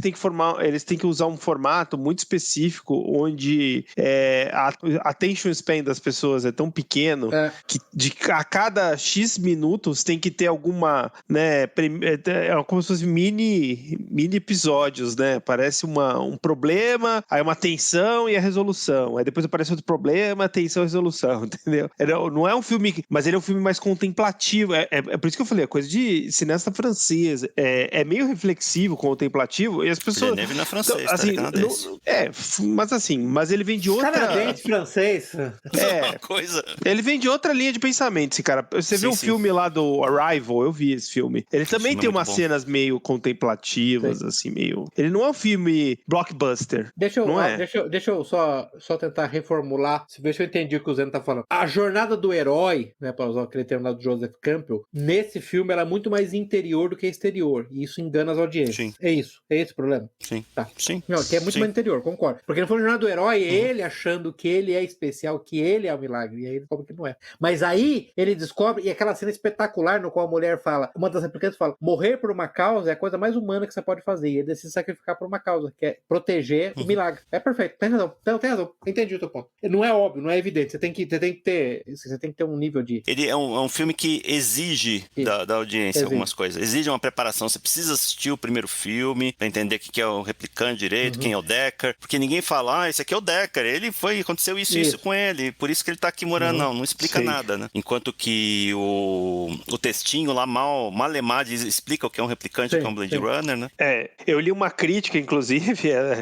têm que usar um formato muito específico, onde a attention span das pessoas é tão pequeno que a cada X minutos tem que ter alguma, né, como se fosse mini episódios, né? Parece um problema, aí uma tensão e a resolução. Aí depois aparece outro problema, tensão e resolução, entendeu? Não é um filme, mas ele é um filme mais contemplativo. É por isso que eu falei, é coisa de cineasta francês. É meio reflexivo, contemplativo, e as pessoas... Villeneuve não é francês, assim, mas ele vem de outra... Canadense, francês. Coisa. Ele vem de outra linha de pensamento, esse cara. Você viu o filme lá do Arrival? Eu vi esse filme. Ele também tem umas cenas meio contemplativas, assim, meio... Ele não é um filme blockbuster. Deixa eu só tentar reformular, ver se eu entendi o que o Zeno tá falando. A jornada do herói, né, para usar aquele termo lá do Joseph Campbell, nesse filme ela é muito mais interior do que exterior, e isso engana as audiências. Sim. É isso? É esse o problema? Sim. Tá. Sim. Não, que é muito mais interior, concordo. Porque não foi a jornada do herói, ele achando que ele é especial, que ele é o milagre, e aí ele descobre que não é. Mas aí ele descobre, e aquela cena espetacular no qual a mulher fala, uma das replicantes fala, morrer por uma causa é a coisa mais humana que você pode fazer, e ele decide se sacrificar por uma causa, que é proteger o milagre. É perfeito, tem razão. Tem razão, entendi o teu ponto. Não é óbvio, não é evidente, você tem que ter um nível de... Ele é um filme que exige da audiência algumas coisas, exige uma preparação, você precisa assistir o primeiro filme pra entender o que é o replicante direito, quem é o Deckard, porque ninguém fala, esse aqui é o Deckard, aconteceu isso com ele, por isso que ele tá aqui morando, não explica nada, né? Enquanto que o textinho lá, malemar, explica o que é um replicante, o que é um Blade Runner, né? Eu li uma crítica, inclusive,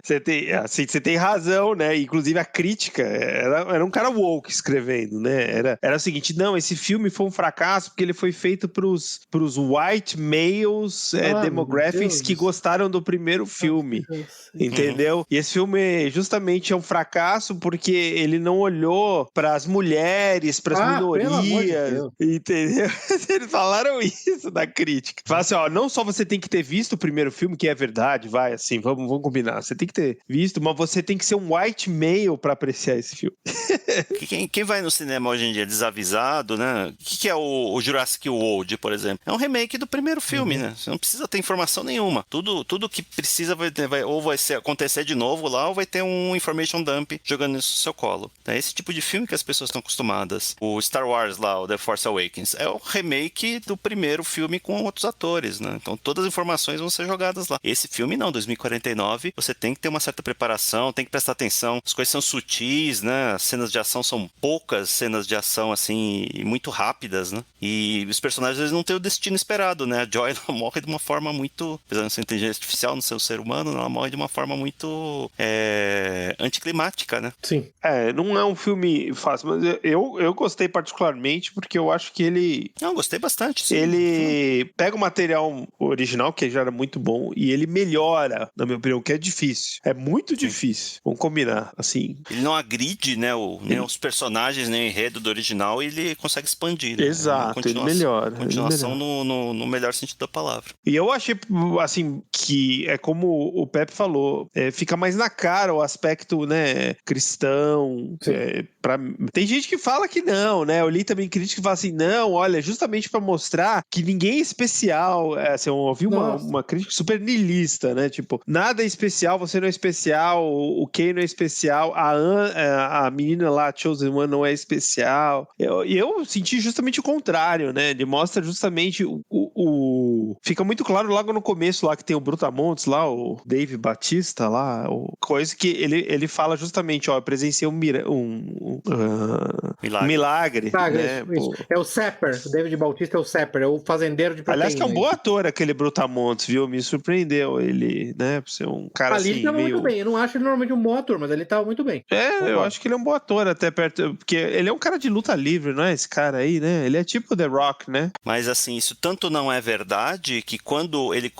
você tem razão, né? Inclusive a crítica era um cara woke escrevendo, né? Era o seguinte, não, esse filme foi um fracasso porque ele foi feito pros white males demographics que gostaram do primeiro filme, entendeu? E esse filme justamente é um fracasso porque ele não olhou pras mulheres, pras minorias, entendeu? Eles falaram isso na crítica. Falaram assim, ó, não só você tem que ter visto o primeiro filme, que é verdade, vai, assim, vamos combinar, você tem que ter visto, mas você tem que ser um white male pra apreciar esse filme. Quem vai no cinema hoje em dia desavisado, né? O que é o Jurassic World, por exemplo? É um remake do primeiro filme, né? Você não precisa ter informação nenhuma. Tudo que precisa vai acontecer de novo lá, ou vai ter um information dump jogando isso no seu colo. É esse tipo de filme que as pessoas estão acostumadas. O Star Wars lá, o The Force Awakens, é o remake do primeiro filme com outros atores, né? Então todas as informações vão ser jogadas lá. Esse filme não, 2049, você tem que ter uma certa preparação, tem que prestar atenção. As coisas são sutis, né? As cenas de ação são poucas cenas de ação, assim, muito rápidas, né? E os personagens, eles não têm o destino esperado, né? A Joy, ela morre de uma forma muito... Apesar de não ser inteligência artificial, não ser um ser humano, ela morre de uma forma muito anticlimática, né? Sim. Não é um filme fácil, mas eu gostei particularmente porque eu acho que ele... Não, gostei bastante, sim. Ele pega o material original, que já era muito bom, e ele melhora, na minha opinião, que é difícil. É muito difícil. Vamos combinar, assim. Ele não agride, né, nem os personagens, nem o enredo do original, e ele consegue expandir. Né? Exato, ele melhora. Continuação no melhor sentido da palavra. E eu achei, assim, que é como o Pepe falou, fica mais na cara o aspecto, né, cristão. Tem gente que fala que não, né? Eu li também crítica que fala assim, não, olha, justamente pra mostrar que ninguém é especial. Assim, eu ouvi uma crítica super niilista, né? Tipo, nada é especial, você não é especial, o Kay não é especial, a menina lá, a Chosen One, não é especial. E eu senti justamente o contrário, né? Ele mostra justamente fica muito claro logo no começo lá que tem o Brutamontes lá, o Dave Batista lá, coisa que ele fala justamente, ó, eu presenciei um milagre. Né? Isso. É o Sapper, o David Bautista é o Sapper, é o fazendeiro de proteína. Aliás, que é um bom ator aquele Brutamontes, viu? Me surpreendeu ele, né? Por ser um cara ali assim, ele tava muito bem, eu não acho ele normalmente um bom ator, mas ele tava muito bem. Eu acho que ele é um bom ator até perto, porque ele é um cara de luta livre, não é? Esse cara aí, né? Ele é tipo The Rock, né? Mas assim, isso tanto não é verdade que quando ele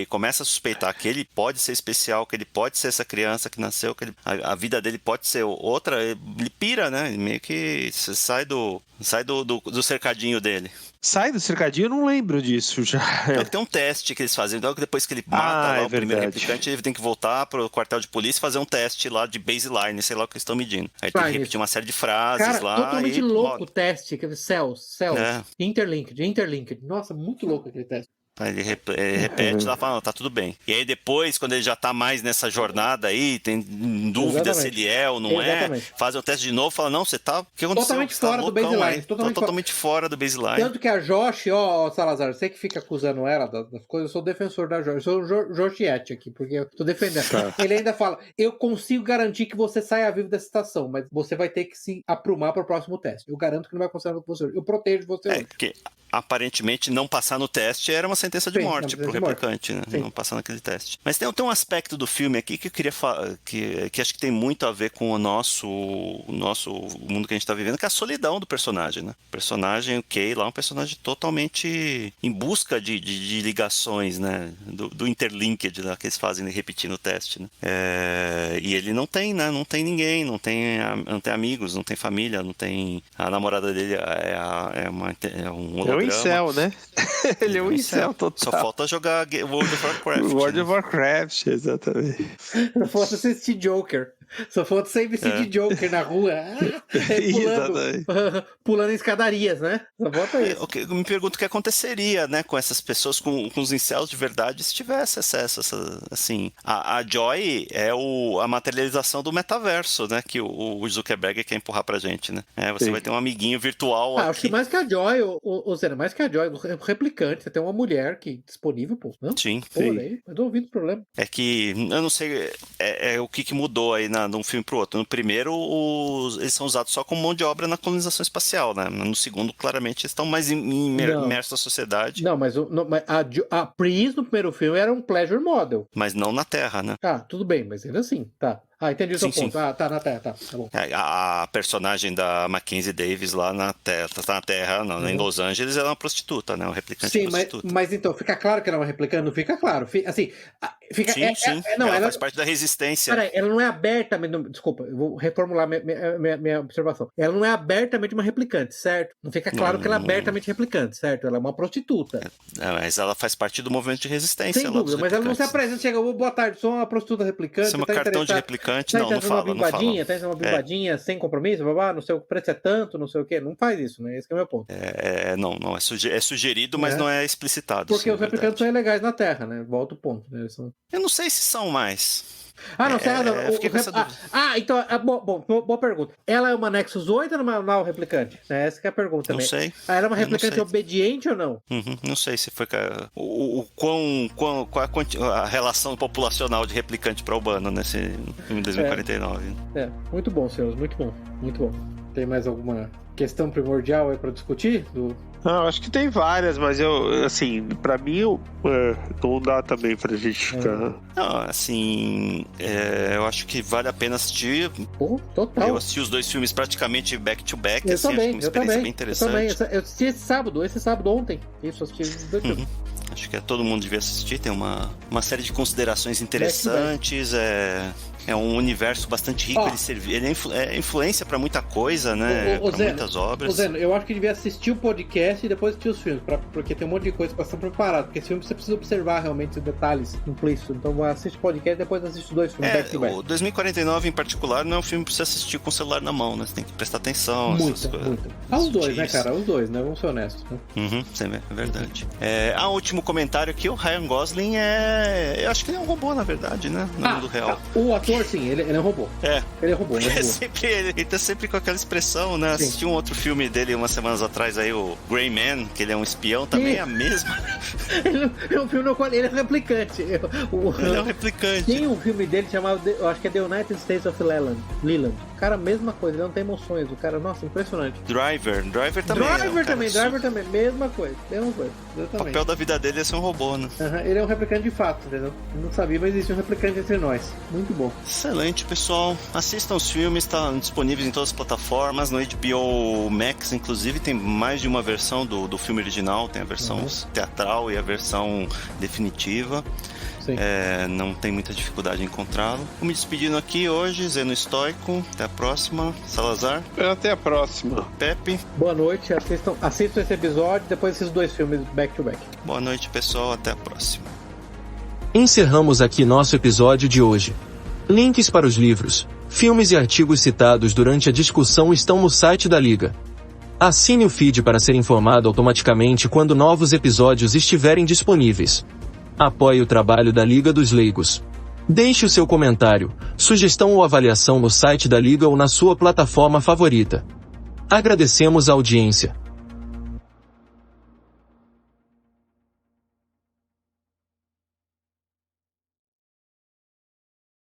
começa a suspeitar que ele pode ser especial, que ele pode ser essa criança que nasceu, que a vida dele pode ser outra, ele pira, né? Ele meio que sai do cercadinho dele. Sai do cercadinho? Eu não lembro disso já. Tem um teste que eles fazem. Então, depois que ele mata o primeiro replicante, ele tem que voltar pro quartel de polícia e fazer um teste lá de baseline, sei lá o que eles estão medindo. Aí tem que repetir uma série de frases lá. Totalmente louco o teste. Cells. Interlinked. Nossa, muito louco aquele teste. Aí ele repete lá, fala, tá tudo bem. E aí depois, quando ele já tá mais nessa jornada aí, tem dúvida se ele é ou não é, faz o teste de novo, fala, não, você tá... O que aconteceu? Totalmente fora do baseline. Totalmente fora do baseline. Tanto que a Josh, Salazar, você que fica acusando ela das coisas, eu sou defensor da Josh. Eu sou o Joshiette aqui, porque eu tô defendendo. Ele ainda fala, eu consigo garantir que você saia vivo dessa situação, mas você vai ter que se aprumar pro próximo teste. Eu garanto que não vai acontecer nada com você. Eu protejo você. Porque aparentemente não passar no teste era uma sentença de morte pro replicante, né? Não passar naquele teste. Mas tem um aspecto do filme aqui que eu queria falar, que acho que tem muito a ver com o nosso mundo que a gente tá vivendo, que é a solidão do personagem, né? O personagem, o Kay lá, é um personagem totalmente em busca de ligações, né? Do interlinked lá que eles fazem repetindo o teste, né? E ele não tem, né? Não tem ninguém, não tem amigos, não tem família, não tem... A namorada dele é um holograma. É um incel, né? Ele é um incel total. Só falta jogar World of Warcraft. World of Warcraft, exatamente. Só falta assistir Joker. Só falta você vestir de Joker na rua. Pulando em escadarias, né? Só falta isso. Eu me pergunto o que aconteceria, né, com essas pessoas, com os incels de verdade, se tivesse acesso a assim. A Joy é a materialização do metaverso, né, que o Zuckerberg quer empurrar pra gente, né? Você vai ter um amiguinho virtual aqui. Acho que mais que a Joy, Zena, mais que a Joy, o replicante, você tem uma mulher disponível, pô, não? Sim. Olha, eu tô ouvindo o problema. É que, eu não sei, o que mudou aí de um filme pro outro. No primeiro, eles são usados só como mão de obra na colonização espacial, né? No segundo, claramente, eles estão mais imersos na sociedade. Não, mas a Pris no primeiro filme era um pleasure model. Mas não na Terra, né? Tudo bem, mas ainda assim, tá. Entendi o seu ponto. Tá na Terra, tá bom. A personagem da Mackenzie Davis lá na Terra, tá na Terra, não, em Los Angeles, ela é uma prostituta, né? Um replicante prostituta. Mas então, fica claro que ela é uma replicante? Não fica claro. Assim, sim. Ela faz parte da resistência. Peraí, ela não é abertamente... Desculpa, eu vou reformular minha observação. Ela não é abertamente uma replicante, certo? Não fica claro que ela é abertamente replicante, certo? Ela é uma prostituta. Mas ela faz parte do movimento de resistência. Sem dúvida, mas ela não se apresenta, chega, boa tarde, sou uma prostituta replicante. Você é um cartão de replicante. Não fala. Tem uma bimbadinha sem compromisso, não sei o preço é tanto, não sei o que. Não faz isso, né? Esse é o meu ponto. Não, é sugerido, mas não é explicitado. Porque os replicantes são ilegais na Terra, né? Volta o ponto. Né? Eu não sei se são mais. Então, boa pergunta. Ela é uma Nexus 8 ou uma Null replicante? Essa que é a pergunta também. Não sei. Ela é uma replicante obediente ou não? Não sei se foi qual a relação populacional de replicante para humano nesse filme de 2049. Muito bom, senhores, muito bom. Tem mais alguma questão primordial aí para discutir? Não, acho que tem várias, mas pra mim, não dá também pra gente ficar... Não, assim, eu acho que vale a pena assistir. Total. Eu assisti os dois filmes praticamente back-to-back, eu também, acho que uma experiência bem interessante. Eu assisti esse sábado ontem. Isso, assisti os dois filmes. Acho que todo mundo devia assistir, tem uma série de considerações interessantes, é um universo bastante rico, ele é influência pra muita coisa, né? Pra muitas obras. Zeno, eu acho que devia assistir o podcast e depois assistir os filmes, porque tem um monte de coisa pra estar preparado, porque esse filme você precisa observar realmente os detalhes implícitos, então assiste o podcast e depois assiste os dois filmes back to back. O 2049 em particular não é um filme pra você assistir com o celular na mão, né? Você tem que prestar atenção. Muito. Os dois, né, cara? Os dois, né? Vamos ser honestos. Né? É verdade. O último comentário aqui, o Ryan Gosling eu acho que ele é um robô, na verdade, né? No mundo real. O ator, sim, ele é um robô. Ele é robô, Ele tá sempre com aquela expressão, né? Assisti um outro filme dele umas semanas atrás aí, o Grey Man, que ele é um espião, também é a mesma. É um filme no qual ele é um replicante. Ele é um replicante. Tem um filme dele chamado, eu acho que é The United States of Leland. O cara, mesma coisa, ele não tem emoções. O cara, nossa, impressionante. Driver também. Driver também, mesma coisa. O papel da vida dele é ser um robô, né? Ele é um replicante de fato, entendeu? Eu não sabia, mas existe um replicante entre nós. Muito bom. Excelente, pessoal. Assistam os filmes, estão disponíveis em todas as plataformas. No HBO Max, inclusive, tem mais de uma versão do filme original. Tem a versão teatral e a versão definitiva. Não tem muita dificuldade em encontrá-lo. Vou me despedindo aqui hoje, Zeno Estoico. Até a próxima. Salazar. Até a próxima. Pepe. Boa noite. Assistam esse episódio, depois esses dois filmes back to back. Boa noite, pessoal. Até a próxima. Encerramos aqui nosso episódio de hoje. Links para os livros, filmes e artigos citados durante a discussão estão no site da Liga. Assine o feed para ser informado automaticamente quando novos episódios estiverem disponíveis. Apoie o trabalho da Liga dos Leigos. Deixe o seu comentário, sugestão ou avaliação no site da Liga ou na sua plataforma favorita. Agradecemos a audiência.